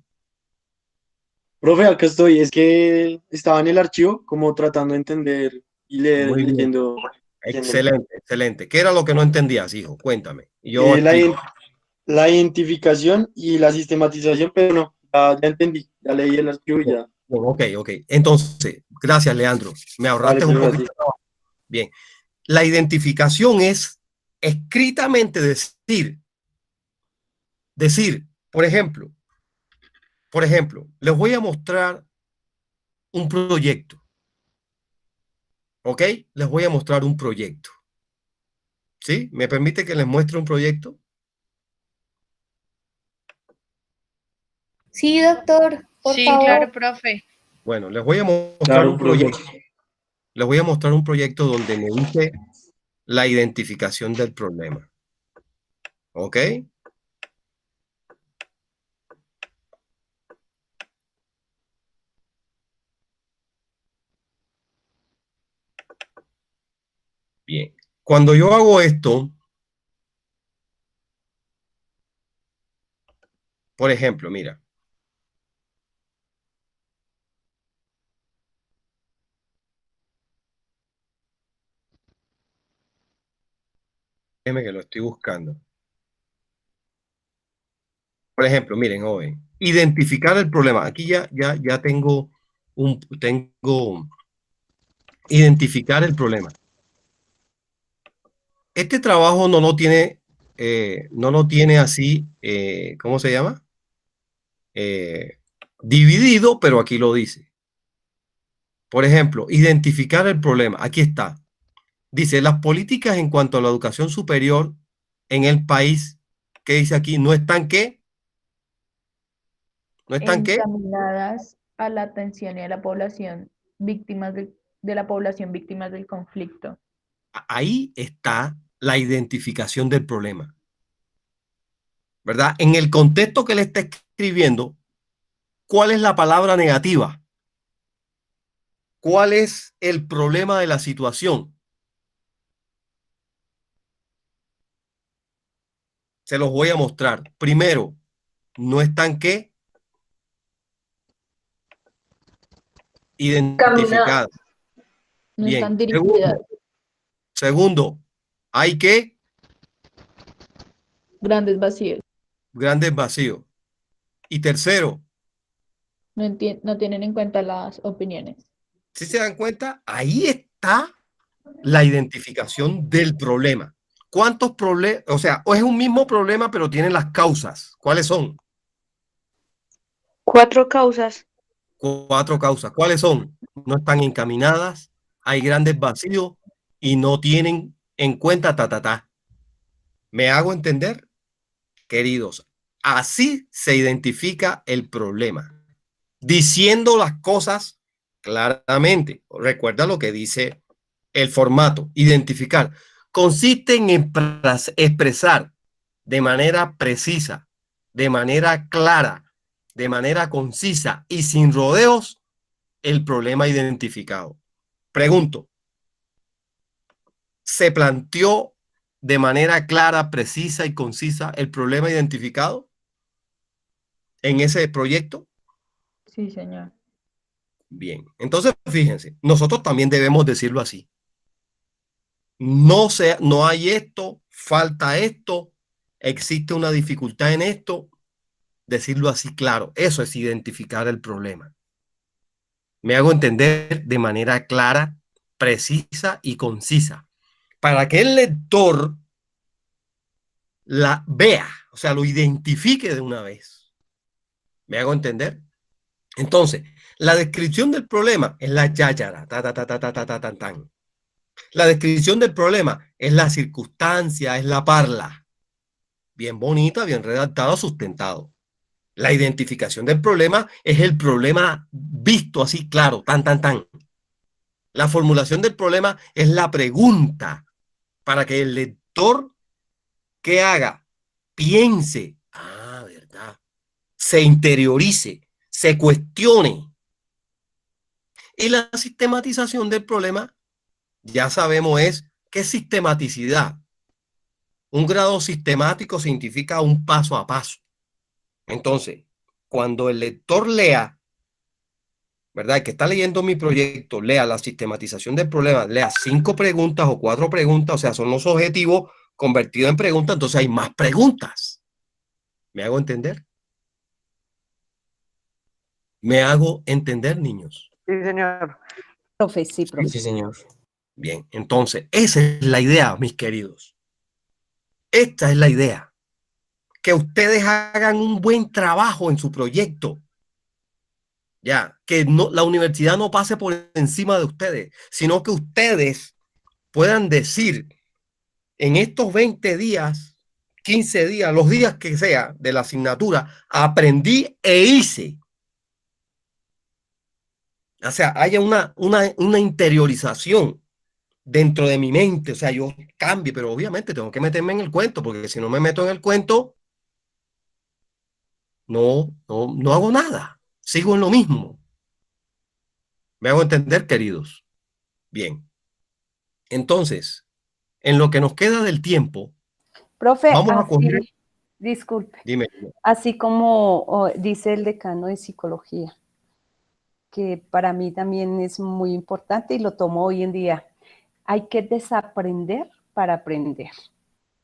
Profe, acá estoy. Es que estaba en el archivo como tratando de entender y leer, Muy bien. leyendo. Excelente, excelente. ¿Qué era lo que no entendías, hijo? Cuéntame. Y yo La, explico. la identificación y la sistematización, pero no, ya entendí, ya leí el archivo y ya. Ok. Entonces, gracias, Leandro. Me ahorraste Vale, un profe, poquito de trabajo. Bien. La identificación es escritamente decir, por ejemplo, les voy a mostrar un proyecto. ¿Ok? Les voy a mostrar un proyecto. ¿Sí? ¿Me permite que les muestre un proyecto? Sí, doctor, por Sí, favor. claro, profe. Bueno, les voy a mostrar claro, un profe. proyecto. Les voy a mostrar un proyecto donde me dice la identificación del problema. ¿Ok? Bien. Cuando yo hago esto, por ejemplo, mira. Déjeme que lo estoy buscando. Por ejemplo, miren, joven, identificar el problema. Aquí ya tengo identificar el problema. Este trabajo no lo tiene así, ¿cómo se llama? Dividido, pero aquí lo dice. Por ejemplo, identificar el problema. Aquí está. Dice, las políticas en cuanto a la educación superior en el país, ¿qué dice aquí? ¿No están qué? ¿No están qué? Encaminadas a la atención y a la población de la población víctimas del conflicto. Ahí está la identificación del problema, ¿verdad? En el contexto que le está escribiendo, ¿cuál es la palabra negativa? ¿Cuál es el problema de la situación? Se los voy a mostrar. Primero, no están qué identificadas. No Bien. están dirigidas. Segundo, hay que Grandes vacíos. grandes vacíos. Y tercero, no tienen en cuenta las opiniones. ¿Sí se dan cuenta? Ahí está la identificación del problema. ¿Cuántos problemas? O sea, o es un mismo problema, pero tiene las causas. ¿Cuáles son? 4 causas. 4 causas. ¿Cuáles son? No están encaminadas, hay grandes vacíos y no tienen en cuenta ta. ¿Me hago entender? Queridos, así se identifica el problema, diciendo las cosas claramente. Recuerda lo que dice el formato, identificar. Consiste en expresar de manera precisa, de manera clara, de manera concisa y sin rodeos el problema identificado. Pregunto, ¿se planteó de manera clara, precisa y concisa el problema identificado en ese proyecto? Sí, señor. Bien, entonces fíjense, nosotros también debemos decirlo así. No hay esto, falta esto, existe una dificultad en esto. Decirlo así claro, eso es identificar el problema. Me hago entender de manera clara, precisa y concisa, para que el lector la vea, o sea, lo identifique de una vez. ¿Me hago entender? Entonces, la descripción del problema es la cháchara, tan. La descripción del problema es la circunstancia, es la parla. Bien bonita, bien redactado, sustentado. La identificación del problema es el problema visto así claro, tan. La formulación del problema es la pregunta para que el lector, ¿qué haga? Piense, ¿verdad? Se interiorice, se cuestione. Y la sistematización del problema, ya sabemos, es qué sistematicidad. Un grado sistemático significa un paso a paso. Entonces, cuando el lector lea, ¿verdad? El que está leyendo mi proyecto, lea la sistematización del problema, lea 5 preguntas o 4 preguntas, o sea, son los objetivos convertidos en preguntas, entonces hay más preguntas. ¿Me hago entender? ¿Me hago entender, niños? Sí, señor. Profe, sí, profe. Sí, señor. Bien, entonces, esa es la idea, mis queridos. Esta es la idea. Que ustedes hagan un buen trabajo en su proyecto. Ya, que no, la universidad no pase por encima de ustedes, sino que ustedes puedan decir en estos 20 días, 15 días, los días que sea de la asignatura, aprendí e hice. O sea, haya una interiorización dentro de mi mente. O sea, yo cambie, pero obviamente tengo que meterme en el cuento, porque si no me meto en el cuento, no hago nada. Sigo en lo mismo. ¿Me hago entender, queridos? Bien. Entonces, en lo que nos queda del tiempo, Profe, vamos a así, coger. disculpe, Dime. así como dice el decano de psicología, que para mí también es muy importante y lo tomo hoy en día. Hay que desaprender para aprender.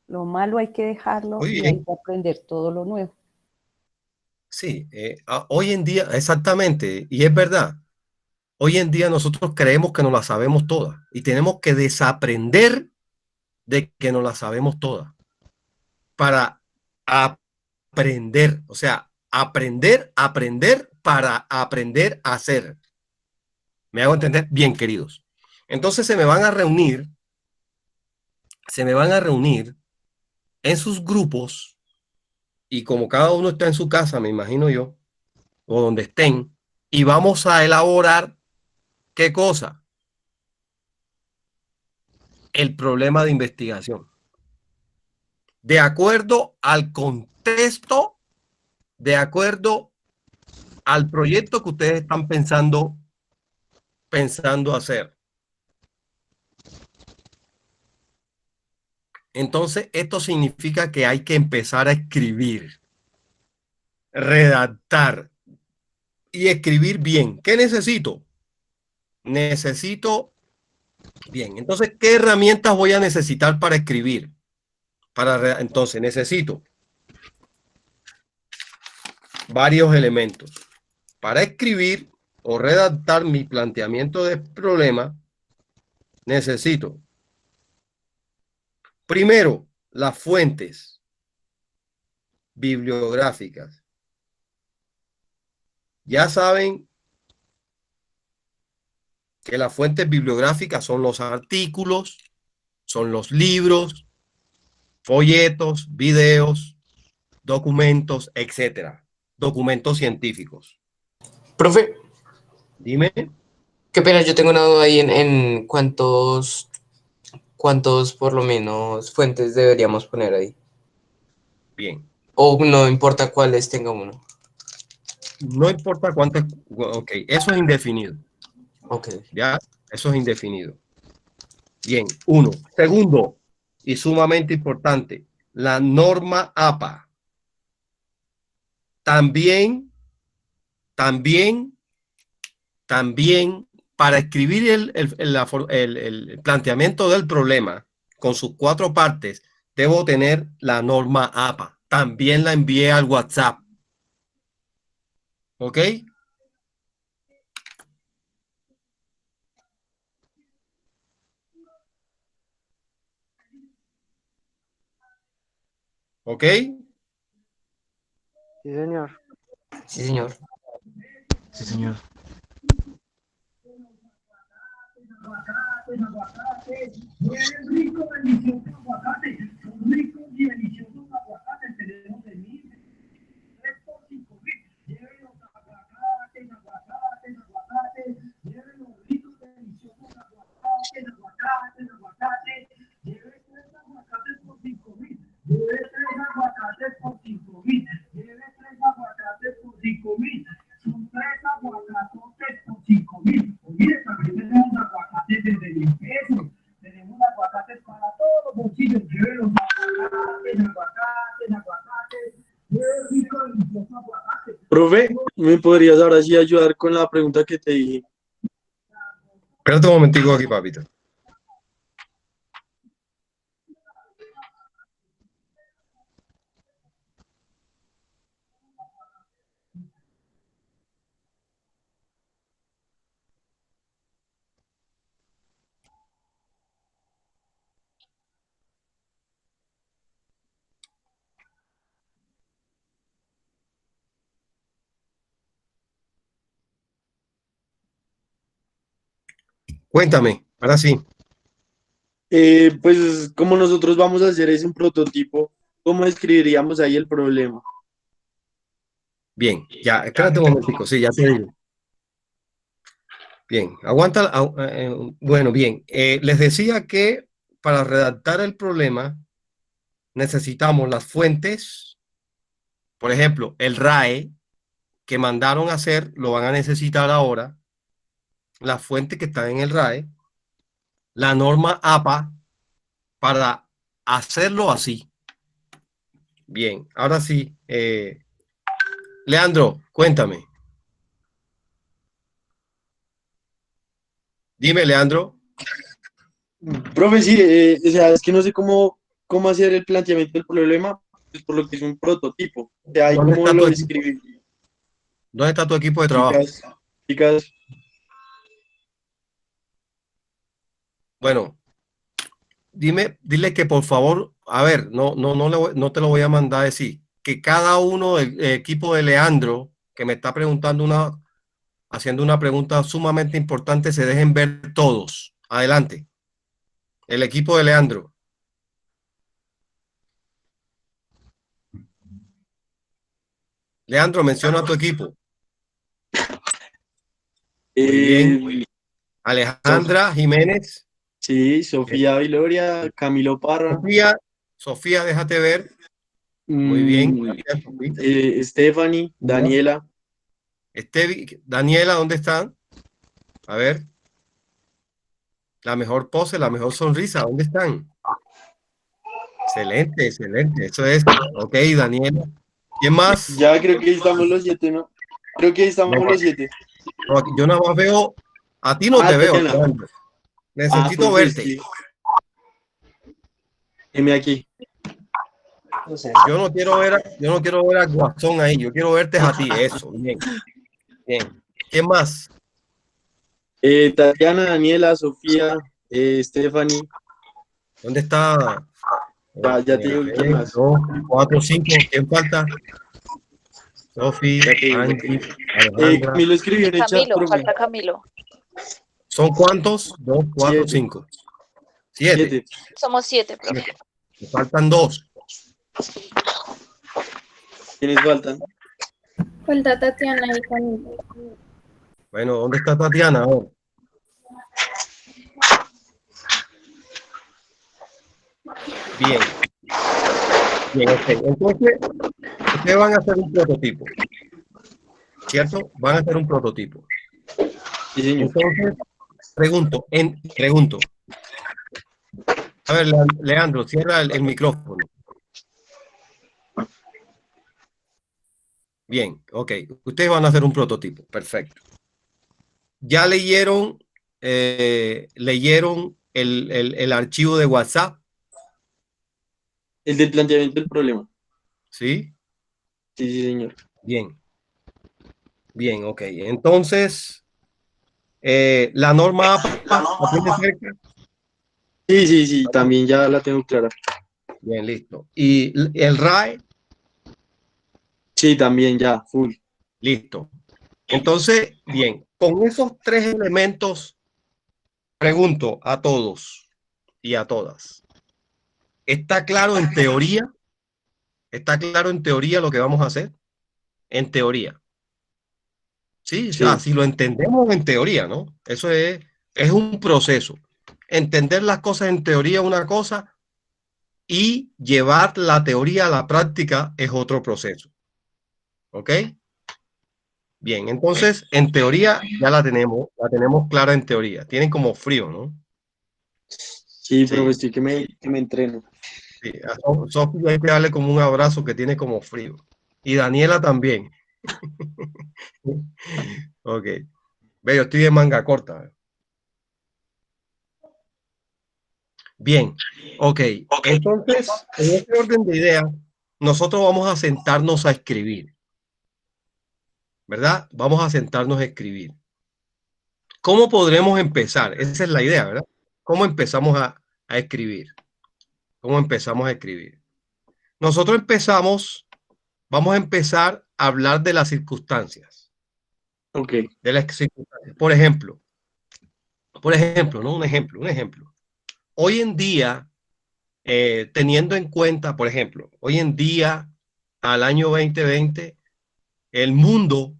Lo malo hay que dejarlo Muy y bien. hay que aprender todo lo nuevo. Sí, hoy en día, exactamente, y es verdad, hoy en día nosotros creemos que nos la sabemos todas y tenemos que desaprender de que nos la sabemos todas para aprender, o sea, aprender para aprender a hacer. ¿Me hago entender? Bien, queridos. Entonces se me van a reunir en sus grupos y como cada uno está en su casa, me imagino yo, o donde estén, y vamos a elaborar ¿qué cosa? El problema de investigación. De acuerdo al contexto, de acuerdo al proyecto que ustedes están pensando hacer. Entonces, esto significa que hay que empezar a escribir, redactar y escribir bien. ¿Qué necesito? Necesito, bien, entonces, ¿qué herramientas voy a necesitar para escribir? Entonces, necesito varios elementos para escribir o redactar mi planteamiento de problema, necesito primero las fuentes bibliográficas. Ya saben que las fuentes bibliográficas son los artículos, son los libros, folletos, videos, documentos, etcétera. Documentos científicos. Profe, Dime. qué pena, yo tengo una duda ahí en cuántos por lo menos fuentes deberíamos poner ahí. Bien. O no importa cuáles tenga uno. No importa cuántas. Ok, eso es indefinido. Ok. Ya, eso es indefinido. Bien, uno. Segundo, y sumamente importante, la norma APA. También, para escribir el planteamiento del problema con sus 4 partes, debo tener la norma APA. También la envié al WhatsApp. ¿Ok? ¿Ok? Sí, señor. Sí, señor. Sí, señor. Profe, ¿me podrías ahora sí ayudar con la pregunta que te dije? Espérate un momentico aquí, papito. Cuéntame, ahora sí. Pues como nosotros vamos a hacer es un prototipo, ¿cómo escribiríamos ahí el problema? Bien, ya, espérate un momentico, sí, ya te digo. Bien, aguanta. Bueno, bien, les decía que para redactar el problema necesitamos las fuentes, por ejemplo, el RAE que mandaron a hacer, lo van a necesitar ahora, las fuentes que están en el RAE, la norma APA para hacerlo así. Bien, ahora sí, Leandro, cuéntame. Dime, Leandro. Profe, sí, o sea, es que no sé cómo hacer el planteamiento del problema, pues por lo que es un prototipo. O sea, ahí ¿Dónde cómo está tu lo equipo? escribir. ¿Dónde está tu equipo de trabajo? Chicas, Bueno, dile que por favor, a ver, no te lo voy a mandar a decir, que cada uno del equipo de Leandro, que me está preguntando haciendo una pregunta sumamente importante, se dejen ver todos. Adelante. El equipo de Leandro. Leandro, menciona a tu equipo. Muy bien. Alejandra Jiménez. Sí, Sofía Viloria, Camilo Parra. Sofía, déjate ver. Muy bien. Gracias, Sofía. Stephanie, Daniela. Daniela, ¿dónde están? A ver. La mejor pose, la mejor sonrisa, ¿dónde están? Excelente, excelente. Eso es. Ok, Daniela. ¿Quién más? Ya creo que ahí estamos los 7, ¿no? Creo que ahí estamos los 7. No, yo nada más veo. A ti no te veo, Tatiana. Leandro. Necesito profe, verte. sí. Heme aquí. Yo no quiero ver a Guasón ahí. Yo quiero verte a ti. Eso, bien. Bien. ¿Quién más? Tatiana, Daniela, Sofía, Stephanie. ¿Dónde está? Ya te digo quién más. 2, 4, 5. ¿Quién falta? Sofi, Ya te digo. Angie, Alejandra. Camilo escribió en el chat, Camilo, profe. falta Camilo. ¿Son cuántos? 2, 4, 7. 5. 7. Somos 7, profe. Me faltan 2. ¿Quiénes faltan? Falta Tatiana y Camilo. Bueno, ¿dónde está Tatiana? A ver. Bien. Bien, ok. Entonces, ustedes van a hacer un prototipo. ¿Cierto? Van a hacer un prototipo. Sí, señor. Entonces, pregunto. A ver, Leandro, cierra el micrófono. Bien, ok. Ustedes van a hacer un prototipo. Perfecto. ¿Ya leyeron el archivo de WhatsApp? El del planteamiento del problema. ¿Sí? Sí, sí, señor. Bien. Bien, ok. Entonces, la norma APA, ¿la tiene cerca? Sí, también ya la tengo clara. Bien, listo. ¿Y el RAE? Sí, también ya, full. Listo. Entonces, bien, con esos 3 elementos, pregunto a todos y a todas. ¿Está claro en teoría? ¿Está claro en teoría lo que vamos a hacer? En teoría. Sí, o sea, si lo entendemos en teoría, ¿no? Eso es un proceso. Entender las cosas en teoría es una cosa y llevar la teoría a la práctica es otro proceso. ¿Ok? Bien, entonces, en teoría ya la tenemos clara en teoría. Tienen como frío, ¿no? Sí, pero estoy que me entreno. Sí, a Sofía hay que darle como un abrazo que tiene como frío. Y Daniela también. Ok. Ve, yo estoy de manga corta. Bien, ok. Entonces, en este orden de ideas, nosotros vamos a sentarnos a escribir. ¿Verdad? Vamos a sentarnos a escribir. ¿Cómo podremos empezar? Esa es la idea, ¿verdad? ¿Cómo empezamos a escribir? ¿Cómo empezamos a escribir? Nosotros vamos a empezar a hablar de las circunstancias. Ok. De las circunstancias. Por ejemplo, ¿no? Un ejemplo. Hoy en día, teniendo en cuenta, por ejemplo, hoy en día, al año 2020, el mundo,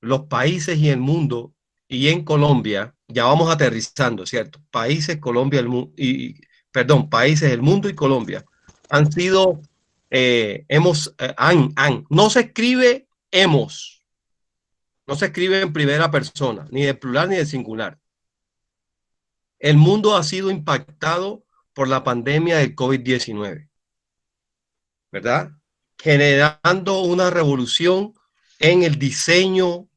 los países y el mundo, y en Colombia, ya vamos aterrizando, ¿cierto? Países, Colombia, países, el mundo y Colombia han sido, no se escribe hemos, no se escribe en primera persona, ni de plural ni de singular. El mundo ha sido impactado por la pandemia del COVID-19, ¿verdad? Generando una revolución en el diseño,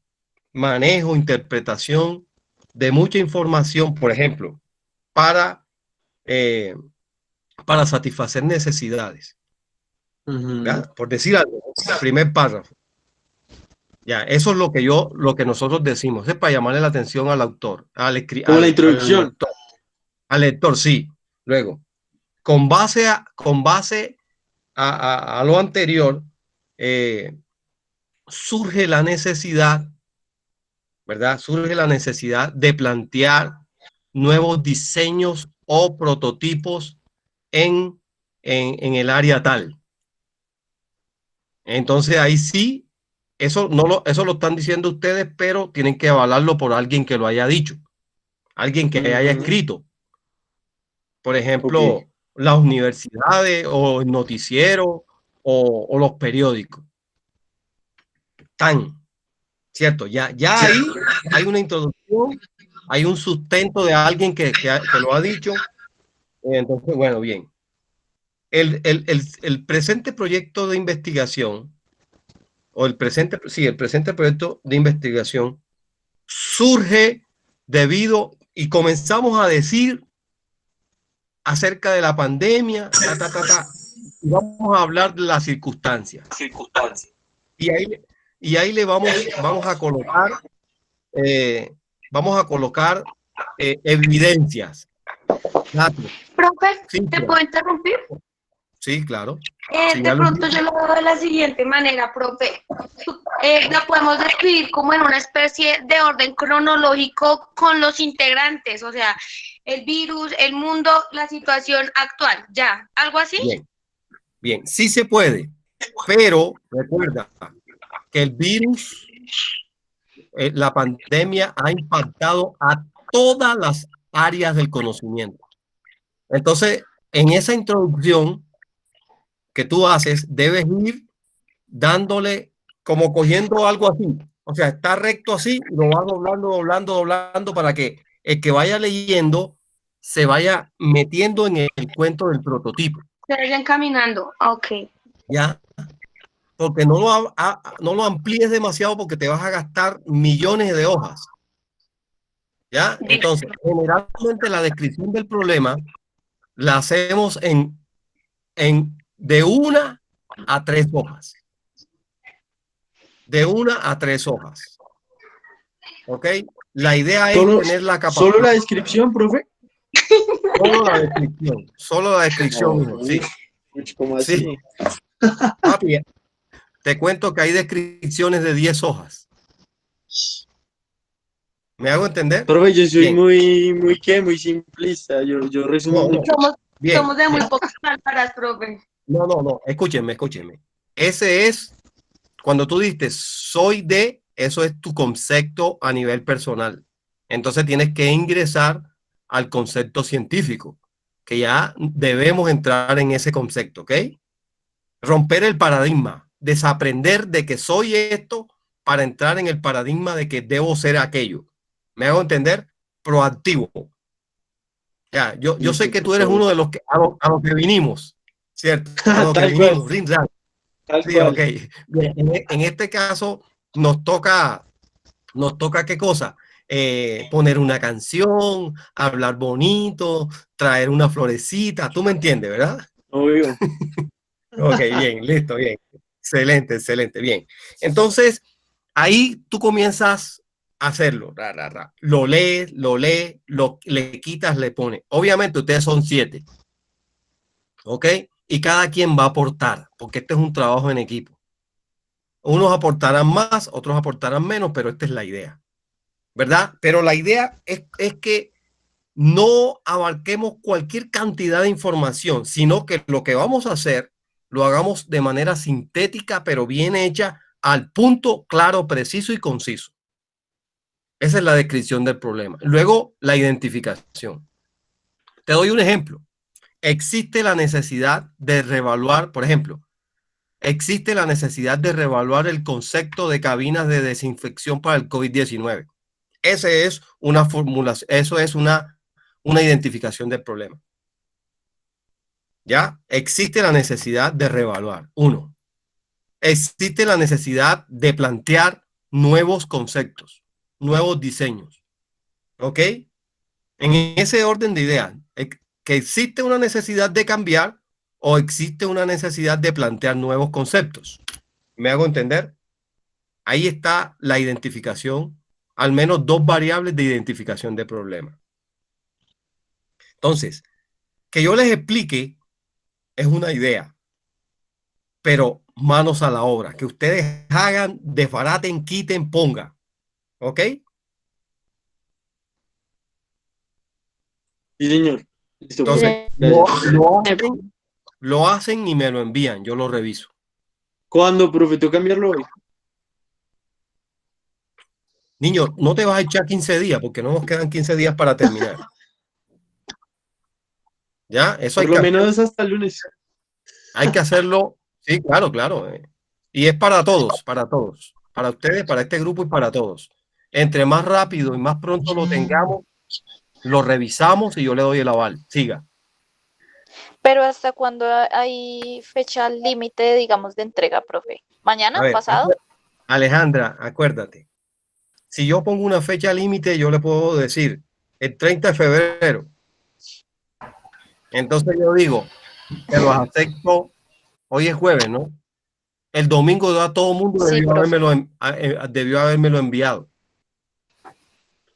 manejo, interpretación de mucha información, por ejemplo, para satisfacer necesidades. ¿Verdad? Por decir algo, el primer párrafo. Ya, eso es lo que nosotros decimos, es para llamarle la atención al autor, Como la introducción. Al lector, sí. Luego, con base a lo anterior, surge la necesidad, ¿verdad? Surge la necesidad de plantear nuevos diseños o prototipos en el área tal. Entonces ahí sí, eso lo están diciendo ustedes, pero tienen que avalarlo por alguien que lo haya dicho, alguien que haya escrito. Por ejemplo, las universidades o el noticiero o los periódicos. ¿Cierto? Ya ahí hay una introducción, hay un sustento de alguien que lo ha dicho. Entonces, bueno, bien. El presente proyecto de investigación, o el presente proyecto de investigación surge debido, y comenzamos a decir acerca de la pandemia, y vamos a hablar de las circunstancias. Y ahí y ahí le vamos a colocar, evidencias. Datos. Profe, Sí, ¿te claro. puedo interrumpir? Sí, claro. Sí, De pronto yo lo veo de la siguiente manera, profe. La podemos describir como en una especie de orden cronológico con los integrantes, o sea, el virus, el mundo, la situación actual, ¿ya? ¿Algo así? Bien, bien, sí se puede, pero recuerda que el virus, la pandemia ha impactado a todas las áreas del conocimiento. Entonces, en esa introducción que tú haces, debes ir dándole como cogiendo algo así. O sea, está recto así, lo vas doblando para que el que vaya leyendo se vaya metiendo en el cuento del prototipo. Se vayan caminando, ok. ¿Ya? Porque no lo amplíes demasiado porque te vas a gastar millones de hojas. ¿Ya? Entonces, generalmente la descripción del problema la hacemos de 1 a 3 hojas. De 1 a 3 hojas. ¿Ok? La idea es tener la capacidad. ¿Solo la descripción, profe? Solo la descripción. Solo la descripción, hijo. Sí. ¿Cómo así? Sí. Papi, te cuento que hay descripciones de 10 hojas. ¿Me hago entender? Profe, yo soy Bien. muy simplista. Yo resumo mucho. Somos de muy pocas palabras, profe. No. Escúchenme. Ese es, cuando tú dices soy de, eso es tu concepto a nivel personal. Entonces tienes que ingresar al concepto científico, que ya debemos entrar en ese concepto, ¿ok? Romper el paradigma, desaprender de que soy esto para entrar en el paradigma de que debo ser aquello. ¿Me hago entender? Proactivo. Ya, yo sé que tú eres uno de los que a lo que vinimos, ¿cierto? A lo que vinimos. Sí, ok. Bien, en este caso nos toca ¿qué cosa? Poner una canción, hablar bonito, traer una florecita, tú me entiendes, ¿verdad? Obvio. Ok, bien, listo, bien. Excelente, bien. Entonces, ahí tú comienzas a hacerlo. Lo lees, le quitas, le pones. Obviamente ustedes son 7, ¿ok? Y cada quien va a aportar, porque este es un trabajo en equipo. Unos aportarán más, otros aportarán menos, pero esta es la idea, ¿verdad? Pero la idea es que no abarquemos cualquier cantidad de información, sino que lo que vamos a hacer lo hagamos de manera sintética, pero bien hecha, al punto, claro, preciso y conciso. Esa es la descripción del problema. Luego, la identificación. Te doy un ejemplo. Existe la necesidad de reevaluar, por ejemplo, existe la necesidad de reevaluar el concepto de cabinas de desinfección para el COVID-19. Ese es una formulación, eso es una identificación del problema. ¿Ya? Existe la necesidad de reevaluar. 1. Existe la necesidad de plantear nuevos conceptos, nuevos diseños. ¿Ok? En ese orden de ideas, que existe una necesidad de cambiar o existe una necesidad de plantear nuevos conceptos. ¿Me hago entender? Ahí está la identificación, al menos 2 variables de identificación de problema. Entonces, que yo les explique es una idea, pero manos a la obra, que ustedes hagan, desbaraten, quiten, pongan. ¿Ok? Sí, señor. Listo, Entonces, lo hacen y me lo envían, yo lo reviso. ¿Cuándo, profe? ¿Tengo que cambiarlo hoy? Niño, no te vas a echar 15 días porque no nos quedan 15 días para terminar. ¿Ya? Eso Por lo menos hasta el lunes. hay que hacerlo. Sí, claro. Y es para todos. Para ustedes, para este grupo y para todos. Entre más rápido y más pronto lo tengamos, lo revisamos y yo le doy el aval. Siga. Pero ¿hasta cuándo hay fecha límite, digamos, de entrega, profe? ¿Mañana? ¿Pasado? Alejandra, acuérdate. Si yo pongo una fecha límite, yo le puedo decir el 30 de febrero. Entonces yo digo, que los acepto. Hoy es jueves, ¿no? El domingo a todo el mundo Sí, debió profe. debió habérmelo enviado.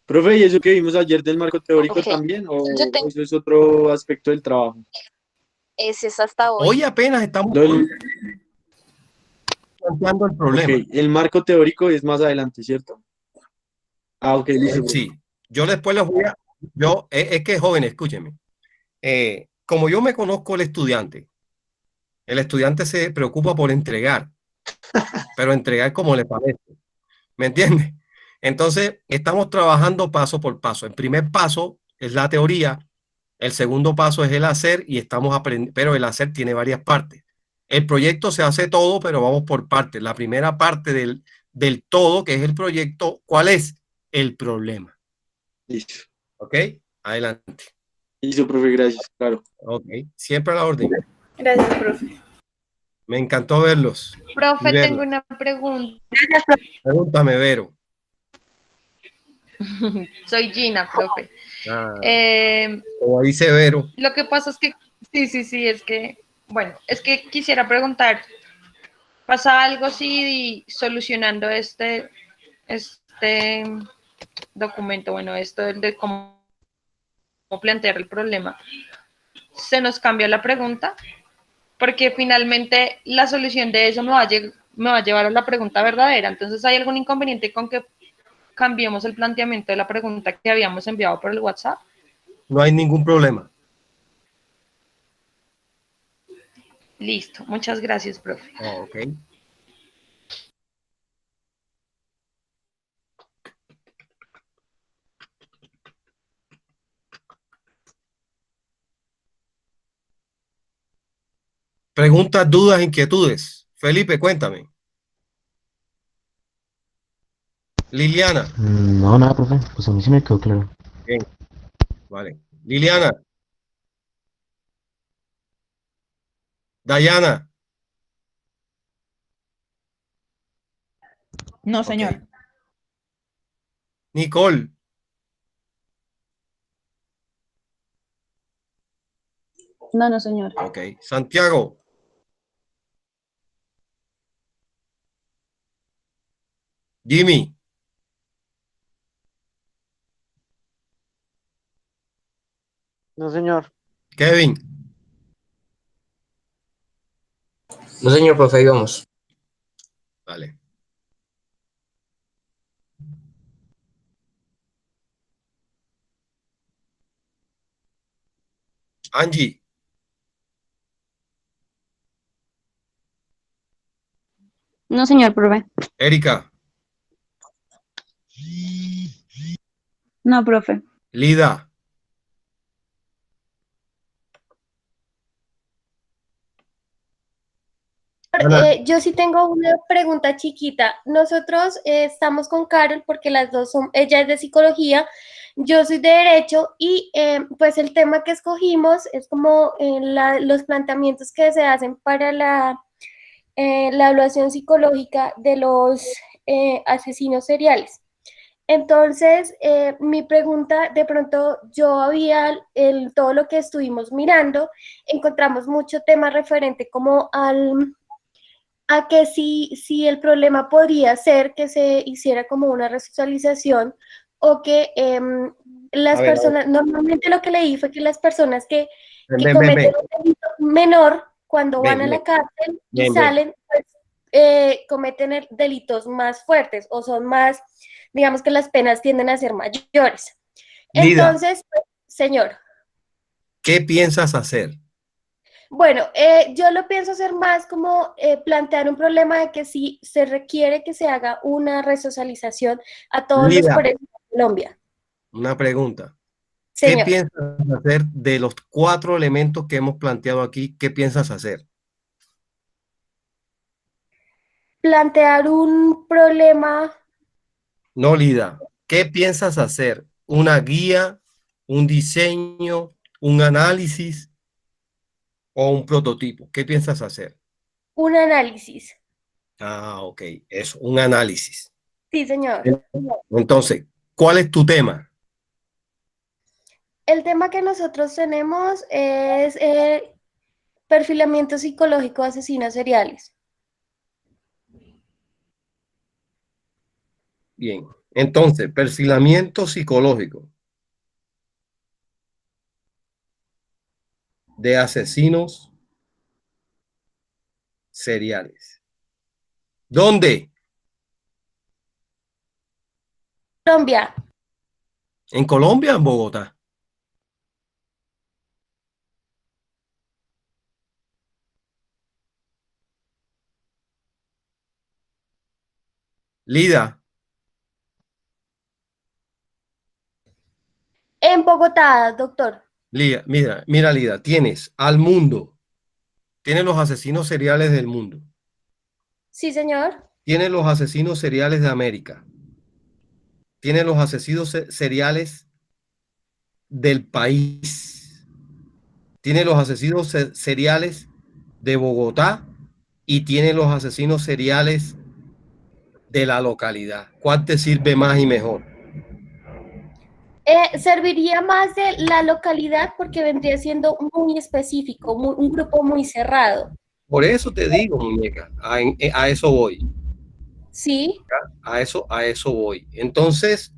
Profe, ¿y eso que vimos ayer del marco teórico Ok. también? ¿O Yo tengo, eso es otro aspecto del trabajo? ese es hasta hoy. Hoy apenas estamos Lo del- planteando el ok, problema. el marco teórico es más adelante, ¿cierto? Ah, ok, listo. profe. Sí, yo después les voy a... es que jóvenes, escúchenme. Como yo me conozco el estudiante se preocupa por entregar, pero entregar como le parece. ¿Me entiendes? Entonces, estamos trabajando paso por paso. El primer paso es la teoría, el segundo paso es el hacer y estamos aprendiendo, pero el hacer tiene varias partes. El proyecto se hace todo, pero vamos por partes. La primera parte del todo, que es el proyecto, ¿cuál es? El problema. Listo. ¿Ok? Adelante. Listo, profe, gracias, claro. Ok. Siempre a la orden. Gracias, profe. Me encantó verlos. Profe, y verlas. tengo una pregunta. Pregúntame, Vero. Soy Gina, profe. Como dice Vero. Lo que pasa es que, sí, es que, bueno, es que quisiera preguntar, ¿pasa algo si solucionando este documento, bueno, esto de cómo plantear el problema, se nos cambia la pregunta? Porque finalmente la solución de eso me va a llevar a la pregunta verdadera. Entonces, ¿hay algún inconveniente con que cambiemos el planteamiento de la pregunta que habíamos enviado por el WhatsApp? No hay ningún problema. Listo, muchas gracias, profe. Ok. Preguntas, dudas, inquietudes. Felipe, cuéntame. Liliana. No, nada, profe. Pues a mí sí me quedó claro. Bien. Vale. Liliana. Dayana. No, Ok. señor. Nicole. No, no, señor. Ok. Santiago. Jimmy. No, señor. Kevin. No, señor, profe, ahí vamos. Vale. Angie. No, señor, profe. Erika. No, profe. Lida. Ana. Yo sí tengo una pregunta chiquita. Nosotros estamos con Carol porque las dos son, ella es de psicología, yo soy de derecho y pues el tema que escogimos es como los planteamientos que se hacen para la evaluación psicológica de los asesinos seriales. Entonces, mi pregunta, de pronto yo había, todo lo que estuvimos mirando, encontramos mucho tema referente como a que si el problema podría ser que se hiciera como una resocialización o que las A ver. personas, normalmente lo que leí fue que las personas que Ven. cometen un delito menor cuando van a Ven. la cárcel y Ven. salen, pues, cometen delitos más fuertes o son más, digamos que las penas tienden a ser mayores. Lida. Entonces, pues, señor. ¿Qué piensas hacer? Bueno, yo lo pienso hacer más como plantear un problema de que si se requiere que se haga una resocialización a todos los Lida. presos de Colombia. Una pregunta. ¿Qué Señor. piensas hacer de los 4 elementos que hemos planteado aquí? ¿Qué piensas hacer? Plantear un problema. No, Lida. ¿Qué piensas hacer? ¿Una guía, un diseño, un análisis o un prototipo? ¿Qué piensas hacer? Un análisis. Ah, ok. Es un análisis. Sí, señor. Entonces, ¿cuál es tu tema? El tema que nosotros tenemos es perfilamiento psicológico de asesinos seriales. Bien. Entonces, perfilamiento psicológico de asesinos seriales. ¿Dónde? Colombia. ¿En Colombia o en Bogotá? Lida, En Bogotá, doctor. mira, Lida, tienes al mundo, tienes los asesinos seriales del mundo, Sí, señor. tienes los asesinos seriales de América, tienes los asesinos seriales del país, tienes los asesinos seriales de Bogotá y tienes los asesinos seriales de la localidad. ¿Cuál te sirve más y mejor? Serviría más de la localidad porque vendría siendo muy específico, un grupo muy cerrado. Por eso te digo, muñeca, a eso voy. Sí. A eso voy. Entonces,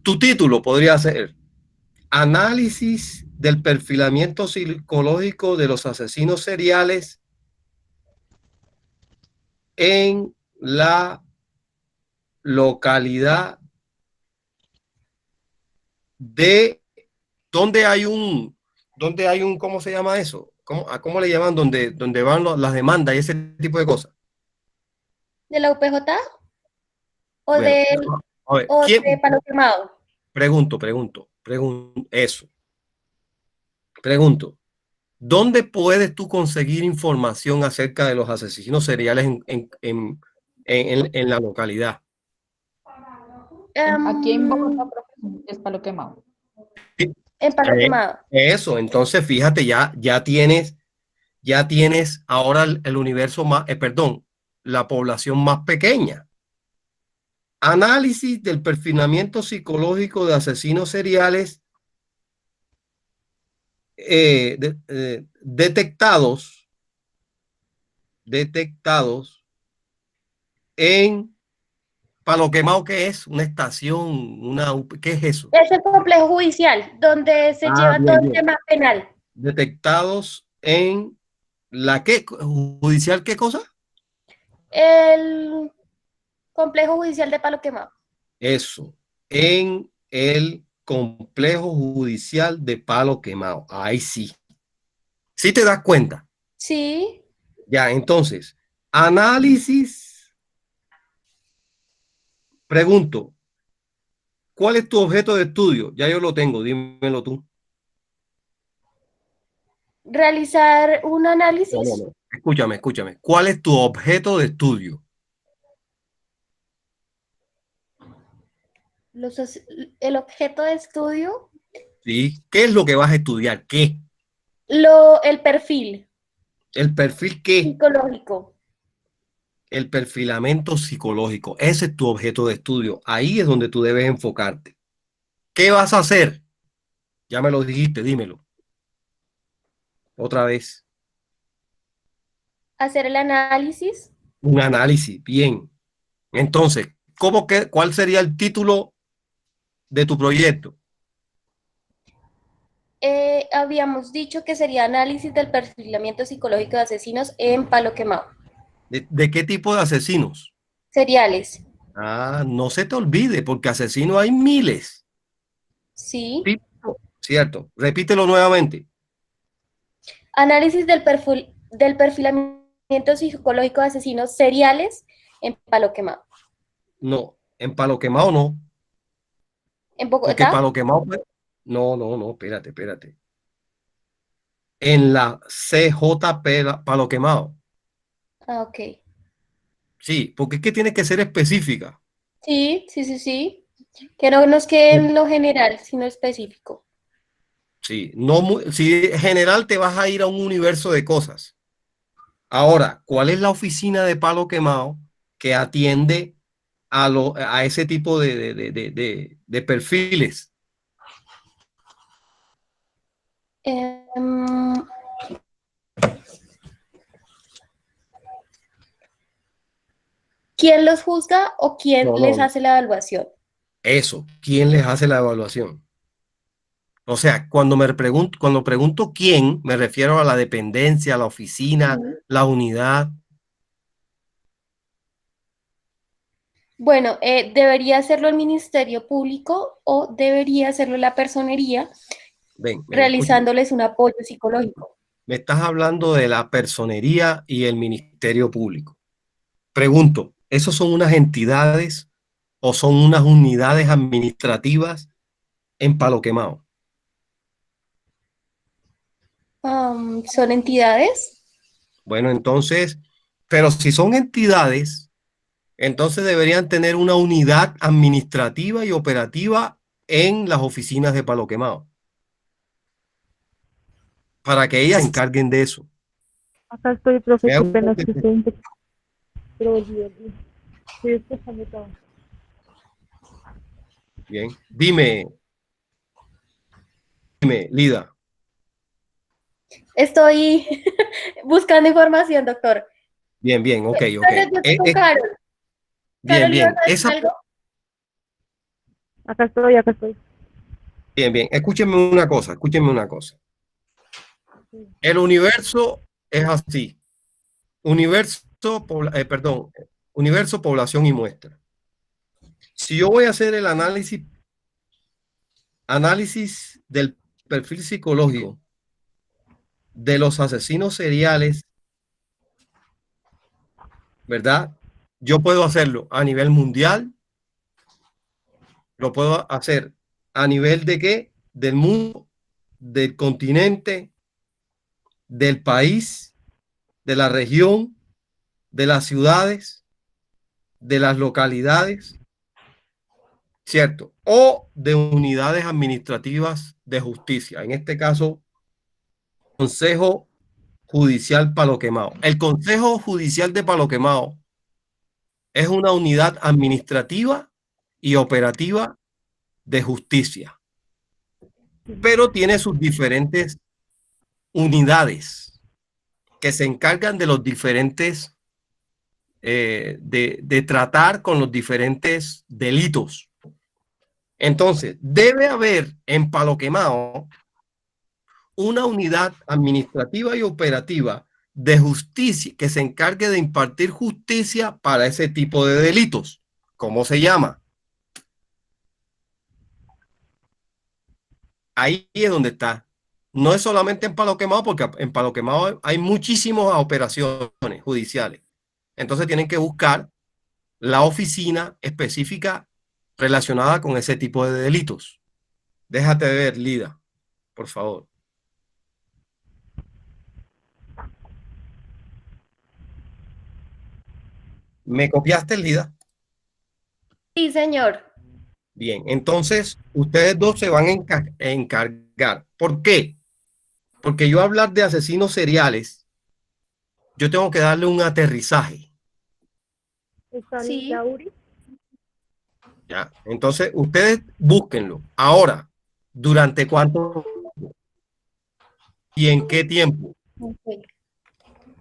tu título podría ser Análisis del perfilamiento psicológico de los asesinos seriales en la localidad de donde hay un, ¿cómo se llama eso? ¿Cómo le llaman? Donde van las demandas y ese tipo de cosas. ¿De la UPJ? ¿O Bueno, de, a ver, o ¿quién? de Palo Quemado? Pregunto, eso. Pregunto, ¿dónde puedes tú conseguir información acerca de los asesinos seriales en la localidad? Aquí en Bogotá, profe, es Palo Quemado. En Palo Quemado. Eso, entonces fíjate, ya tienes ahora el universo más, perdón, la población más pequeña. Análisis del perfilamiento psicológico de asesinos seriales detectados en Palo Quemado. ¿Qué es? Una estación, ¿qué es eso? Es el complejo judicial, donde se lleva todo el tema penal. Detectados en la ¿qué? ¿Judicial qué cosa? El complejo judicial de Palo Quemado. Eso, en el complejo judicial de Palo Quemado. Ahí sí. ¿Sí te das cuenta? Sí. Ya, entonces, análisis. Pregunto, ¿cuál es tu objeto de estudio? Ya yo lo tengo, dímelo tú. Realizar un análisis. No. Escúchame. ¿Cuál es tu objeto de estudio? El objeto de estudio. ¿Sí? ¿Qué es lo que vas a estudiar? ¿Qué? El perfil. ¿El perfil qué? Psicológico. El perfilamiento psicológico. Ese es tu objeto de estudio. Ahí es donde tú debes enfocarte. ¿Qué vas a hacer? Ya me lo dijiste, dímelo. Otra vez. Hacer el análisis. Un análisis. Bien. Entonces, ¿cuál sería el título de tu proyecto? Habíamos dicho que sería análisis del perfilamiento psicológico de asesinos en Palo Quemado. ¿De qué tipo de asesinos? Seriales. No se te olvide, porque asesinos hay miles. Sí. Cierto. Repítelo nuevamente. Análisis del perfilamiento psicológico de asesinos seriales en Palo Quemado. No, en Palo Quemado no. ¿En Porque Bogotá? Palo Quemado. No, espérate. En la CJP Palo Quemado. Ah, ok. Sí, porque es que tiene que ser específica. Sí. Que no nos quede en lo general, sino específico. Sí, si en general te vas a ir a un universo de cosas. Ahora, ¿cuál es la oficina de Palo Quemado que atiende a ese tipo de perfiles? ¿quién los juzga o quién No, les no. hace la evaluación? Eso, ¿quién les hace la evaluación? O sea, cuando pregunto quién, me refiero a la dependencia, a la oficina, la unidad. Bueno, ¿debería hacerlo el Ministerio Público o debería hacerlo la personería Ven, realizándoles un apoyo psicológico? me estás hablando de la personería y el Ministerio Público. Pregunto, ¿esos son unas entidades o son unas unidades administrativas en Palo Quemado? ¿Son entidades? Bueno, entonces, pero si son entidades, entonces deberían tener una unidad administrativa y operativa en las oficinas de Palo Quemado, para que ellas se encarguen de eso. Acá estoy, profe, Me qué hago pena, un- es que estoy escuchando todo. Bien, dime, Lida. Estoy buscando información, doctor. Bien, bien, ok, ok. Pero yo estoy con Carol. Bien, Carol, bien. ¿ibas a decir algo? Acá estoy, acá estoy. Bien, bien. Escúchenme una cosa, escúchenme una cosa. El universo es así. Universo, población y muestra. Si yo voy a hacer el análisis del perfil psicológico de los asesinos seriales, ¿verdad? Yo puedo hacerlo a nivel mundial, lo puedo hacer a nivel de qué? Del mundo, del continente, del país, de la región, de las ciudades, de las localidades, ¿cierto? O de unidades administrativas de justicia. En este caso, Consejo Judicial Palo Quemado. El Consejo Judicial de Palo Quemado es una unidad administrativa y operativa de justicia, pero tiene sus diferentes unidades que se encargan de los diferentes, de tratar con los diferentes delitos. Entonces, debe haber en Palo Quemado una unidad administrativa y operativa de justicia que se encargue de impartir justicia para ese tipo de delitos. ¿Cómo se llama? Ahí es donde está. No es solamente en Palo Quemado, porque en Palo Quemado hay muchísimas operaciones judiciales. Entonces tienen que buscar la oficina específica relacionada con ese tipo de delitos. Déjate ver, Lida, por favor. ¿Me copiaste, Lida? Sí, señor. Bien, entonces ustedes dos se van a encargar. ¿Por qué? Porque yo hablar de asesinos seriales, yo tengo que darle un aterrizaje. Sí. ¿Ya? Entonces ustedes búsquenlo. Ahora, ¿durante cuánto y en qué tiempo? Okay.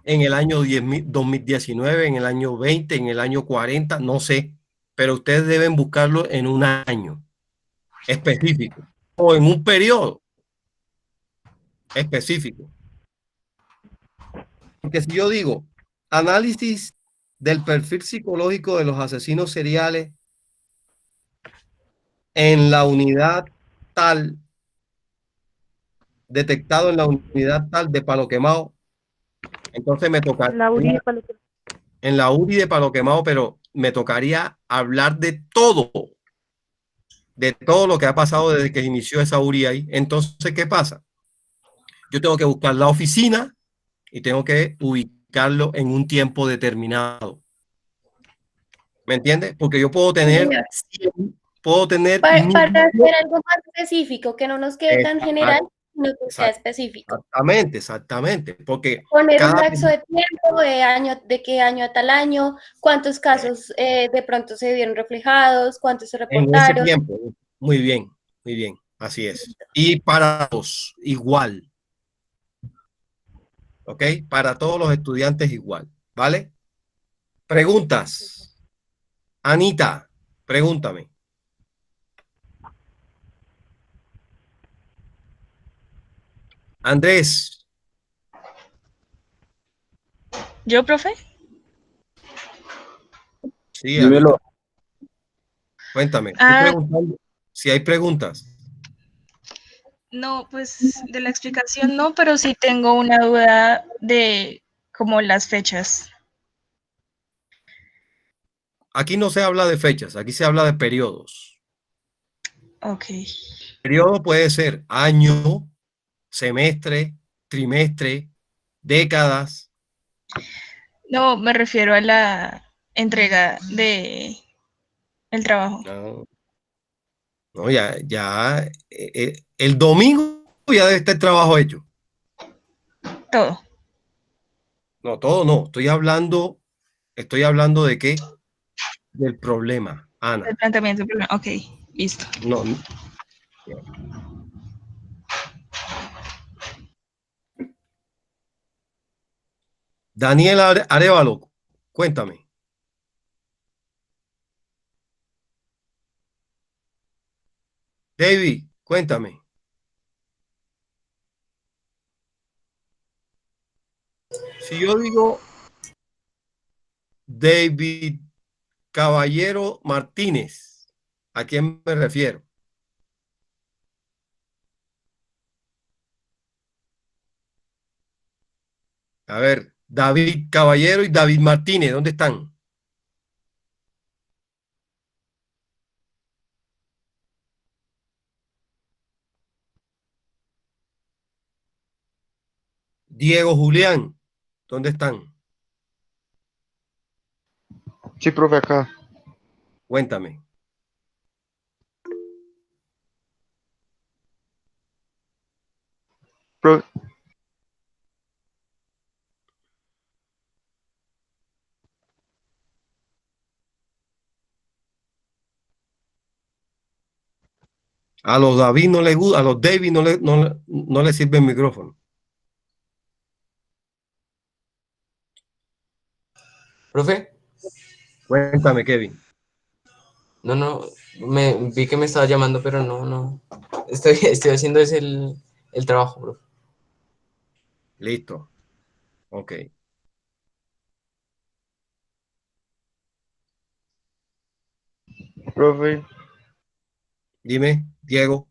En el año 2019, en el año 20, en el año 40, no sé. Pero ustedes deben buscarlo en un año específico o en un periodo específico. Porque si yo digo análisis del perfil psicológico de los asesinos seriales en la unidad tal, detectado en la unidad tal de Palo Quemado, entonces me toca en la URI de Palo Quemado, pero me tocaría hablar de todo lo que ha pasado desde que inició esa URI ahí. Entonces, ¿qué pasa? Yo tengo que buscar la oficina y tengo que ubicarlo en un tiempo determinado. ¿Me entiendes? Porque yo puedo tener, Para hacer algo más específico, que no nos quede tan general, sino que sea específico. Exactamente, porque poner un lapso de tiempo, de qué año a tal año, cuántos casos de pronto se vieron reflejados, cuántos se reportaron. En ese tiempo, muy bien, así es. Y para todos, igual. ¿Ok? Para todos los estudiantes igual, ¿vale? Preguntas. Anita, pregúntame. Andrés. ¿Yo, profe? Sí, Dímelo. Anita. Cuéntame. Estoy preguntando si hay preguntas. No, pues de la explicación no, pero sí tengo una duda de como las fechas. Aquí no se habla de fechas, aquí se habla de periodos. Ok. Periodo puede ser año, semestre, trimestre, décadas. No, me refiero a la entrega de el trabajo. No, el domingo ya debe estar el trabajo hecho. Todo. No, todo no. Estoy hablando de qué? Del problema, Ana. El planteamiento del problema. Ok, listo. No. Daniel Arevalo, cuéntame. David, cuéntame. Si yo digo David Caballero Martínez, ¿a quién me refiero? A ver, David Caballero y David Martínez, ¿dónde están? Diego Julián, ¿dónde están? Sí, profe, acá. Cuéntame. A los David no les gusta, a los David no le sirve el micrófono. ¿Profe? Cuéntame, Kevin. No, vi que me estaba llamando, pero no. Estoy haciendo el trabajo, profe. Listo. Ok. Profe. Dime, Diego.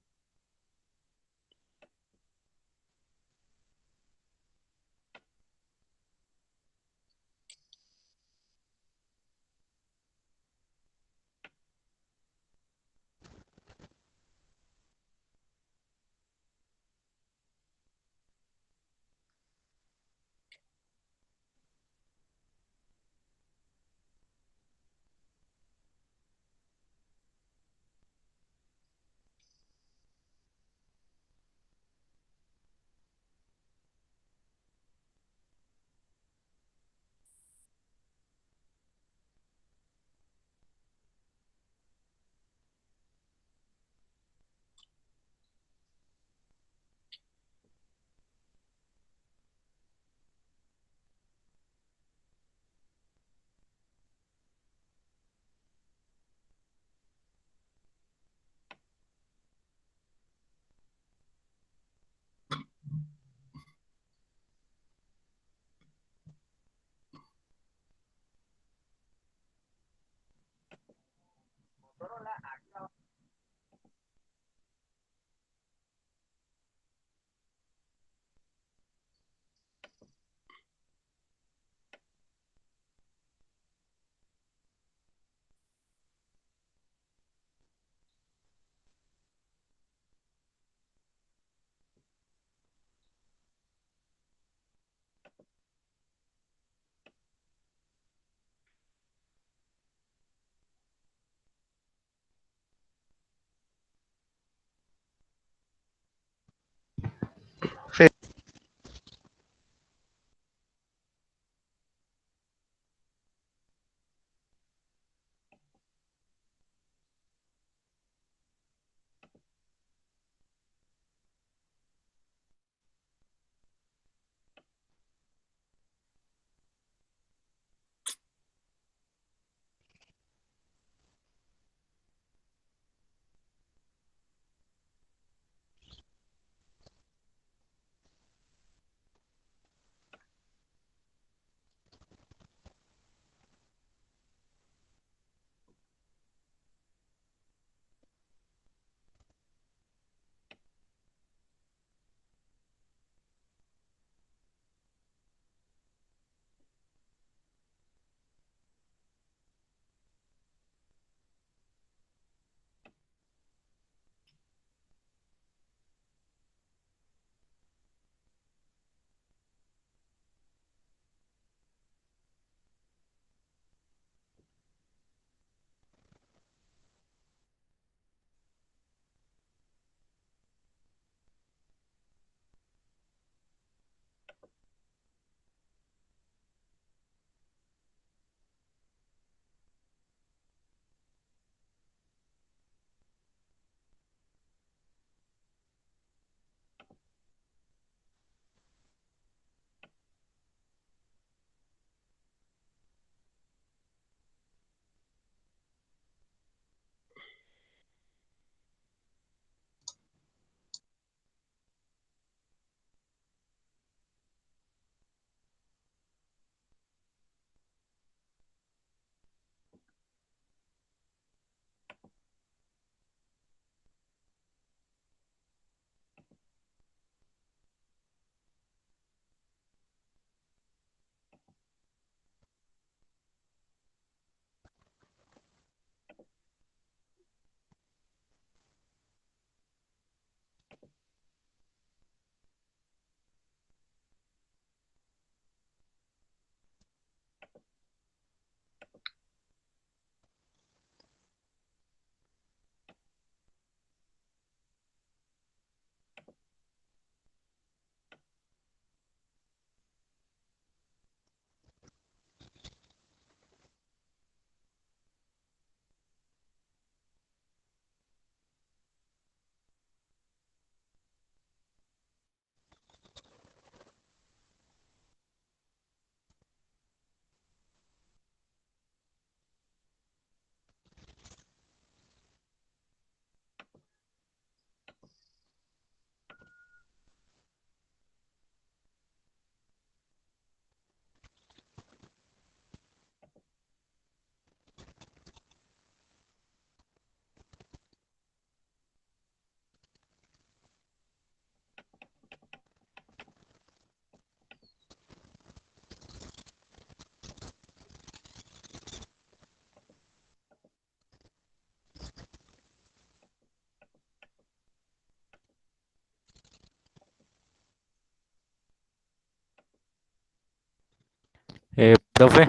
Profe,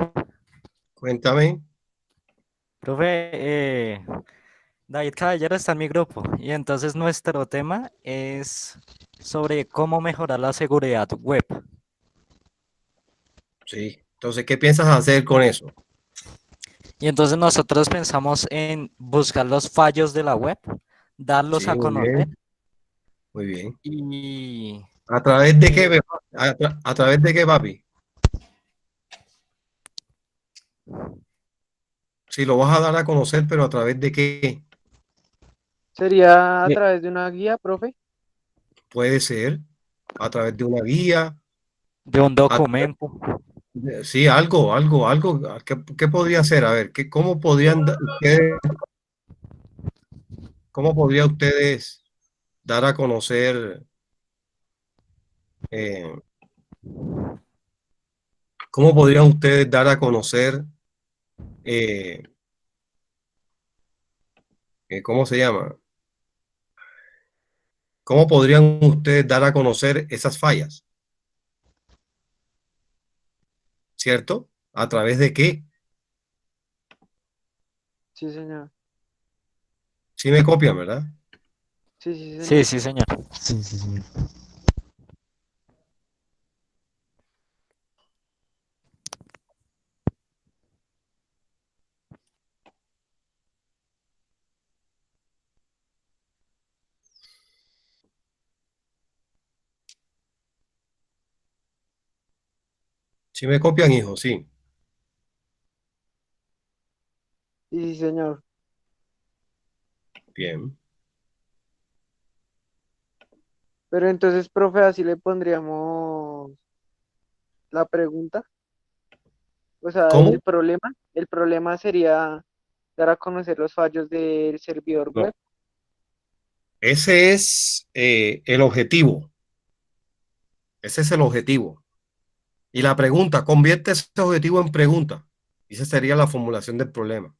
Cuéntame. profe, David Caballero está en mi grupo y entonces nuestro tema es sobre cómo mejorar la seguridad web. Sí. Entonces, ¿qué piensas hacer con eso? Y entonces nosotros pensamos en buscar los fallos de la web, darlos Sí, a muy conocer bien. Muy bien. y ¿A través de qué, a través de qué, papi? Si lo vas a dar a conocer, pero ¿a través de qué? ¿Sería a Bien. través de una guía, profe? Puede ser a través de una guía, de un a través documento. sí, algo. ¿Qué podría ser? A ver, ¿cómo podrían ustedes, cómo podría ustedes dar a conocer, eh, cómo podrían ustedes dar a conocer, eh, ¿cómo se llama? ¿Cómo podrían ustedes dar a conocer esas fallas? ¿Cierto? ¿A través de qué? Sí, señor. Sí me copian, ¿verdad? Sí, sí, Sí, señor. sí, señor. Sí, sí, sí. Sí me copian, hijo, sí. Sí, sí, señor. Bien. Pero entonces, profe, así le pondríamos la pregunta. O sea, ¿Cómo? el problema sería dar a conocer los fallos del servidor No. web. Ese es el objetivo. Ese es el objetivo. Y la pregunta, convierte ese objetivo en pregunta. Y esa sería la formulación del problema.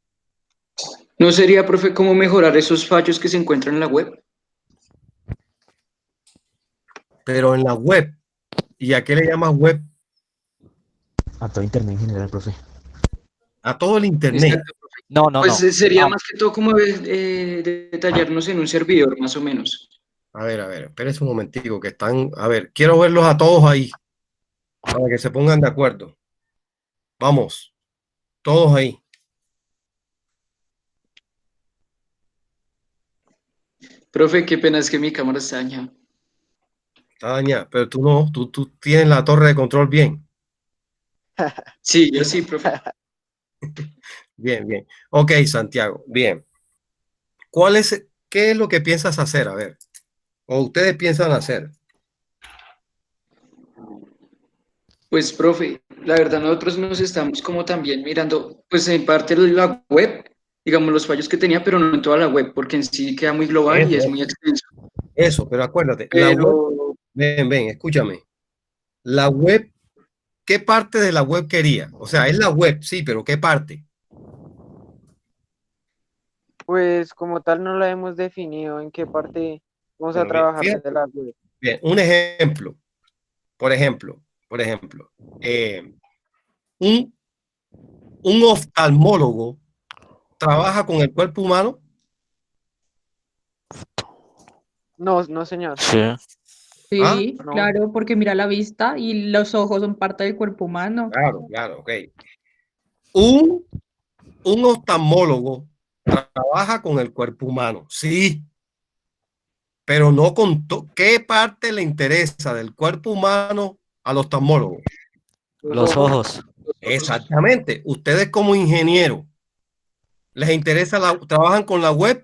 ¿No sería, profe, cómo mejorar esos fallos que se encuentran en la web? Pero en la web, ¿y a qué le llamas web? A todo internet en general, profe. A todo el internet. Exacto, profe. No, no, Pues no. sería más que todo como detallarnos en un servidor, más o menos. A ver, espérense un momentico que están. A ver, quiero verlos a todos ahí para que se pongan de acuerdo. Vamos, todos ahí. Profe, qué pena, es que mi cámara está dañada. Está dañada, pero tú no, tú tienes la torre de control bien. Sí, yo sí, profe. Bien, bien. Ok, Santiago, bien. ¿Qué es lo que piensas hacer? A ver, o ustedes piensan hacer. Pues, profe, la verdad nosotros nos estamos como también mirando, pues en parte la web, digamos los fallos que tenía, pero no en toda la web, porque en sí queda muy global y es muy extenso. Eso, pero acuérdate, la web, Pero, ven, escúchame. La web, ¿qué parte de la web quería? O sea, es la web, sí, pero ¿qué parte? Pues como tal no la hemos definido en qué parte vamos a Bueno, bien, trabajar fíjate, de la web. bien, un ejemplo, por ejemplo, un, un oftalmólogo trabaja con el cuerpo humano. No, no, señor. Sí. Sí, No. claro, porque mira la vista y los ojos son parte del cuerpo humano. Claro, ok. Un oftalmólogo trabaja con el cuerpo humano, sí, pero no con qué parte le interesa del cuerpo humano al oftalmólogo. Los ojos. Exactamente. Ustedes como ingenieros, ¿les interesa trabajan con la web?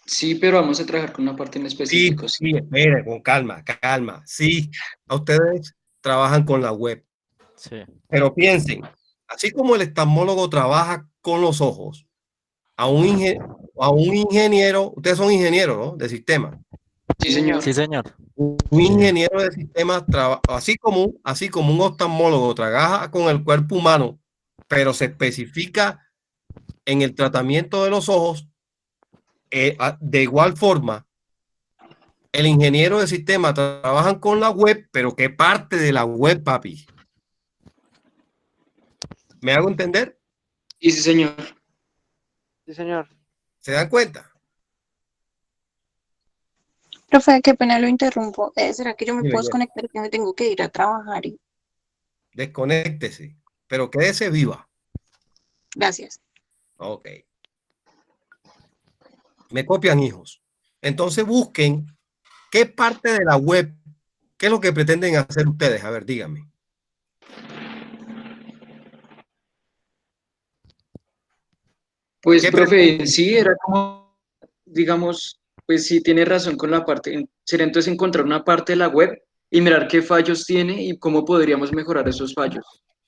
sí, pero vamos a trabajar con una parte en específico. Sí, espere, con calma. Sí, a ustedes trabajan con la web. Sí. Pero piensen, así como el oftalmólogo trabaja con los ojos, a un ingeniero, ustedes son ingenieros, ¿no? De sistema. Sí, señor. Sí, señor. Un ingeniero de sistemas, así como un oftalmólogo trabaja con el cuerpo humano, pero se especifica en el tratamiento de los ojos, de igual forma, el ingeniero de sistemas trabajan con la web, pero ¿qué parte de la web, papi? ¿Me hago entender? Sí, sí, señor. Sí, señor. ¿Se dan cuenta? Profe, qué pena lo interrumpo. ¿Será que yo me Dime, puedo dime. desconectar que me tengo que ir a trabajar? Desconéctese, pero quédese viva. Gracias. Ok. Me copian, hijos. Entonces busquen qué parte de la web, qué es lo que pretenden hacer ustedes. A ver, díganme. Pues, ¿Qué profe, pretenden? sí, era como, digamos, pues sí, tiene razón con la parte, sería entonces encontrar una parte de la web y mirar qué fallos tiene y cómo podríamos mejorar esos fallos.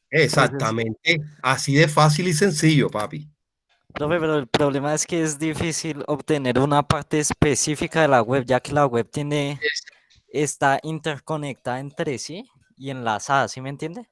Exactamente. Así de fácil y sencillo, papi. Profe, pero el problema es que es difícil obtener una parte específica de la web, ya que la web está interconectada entre sí y enlazada, ¿sí me entiende?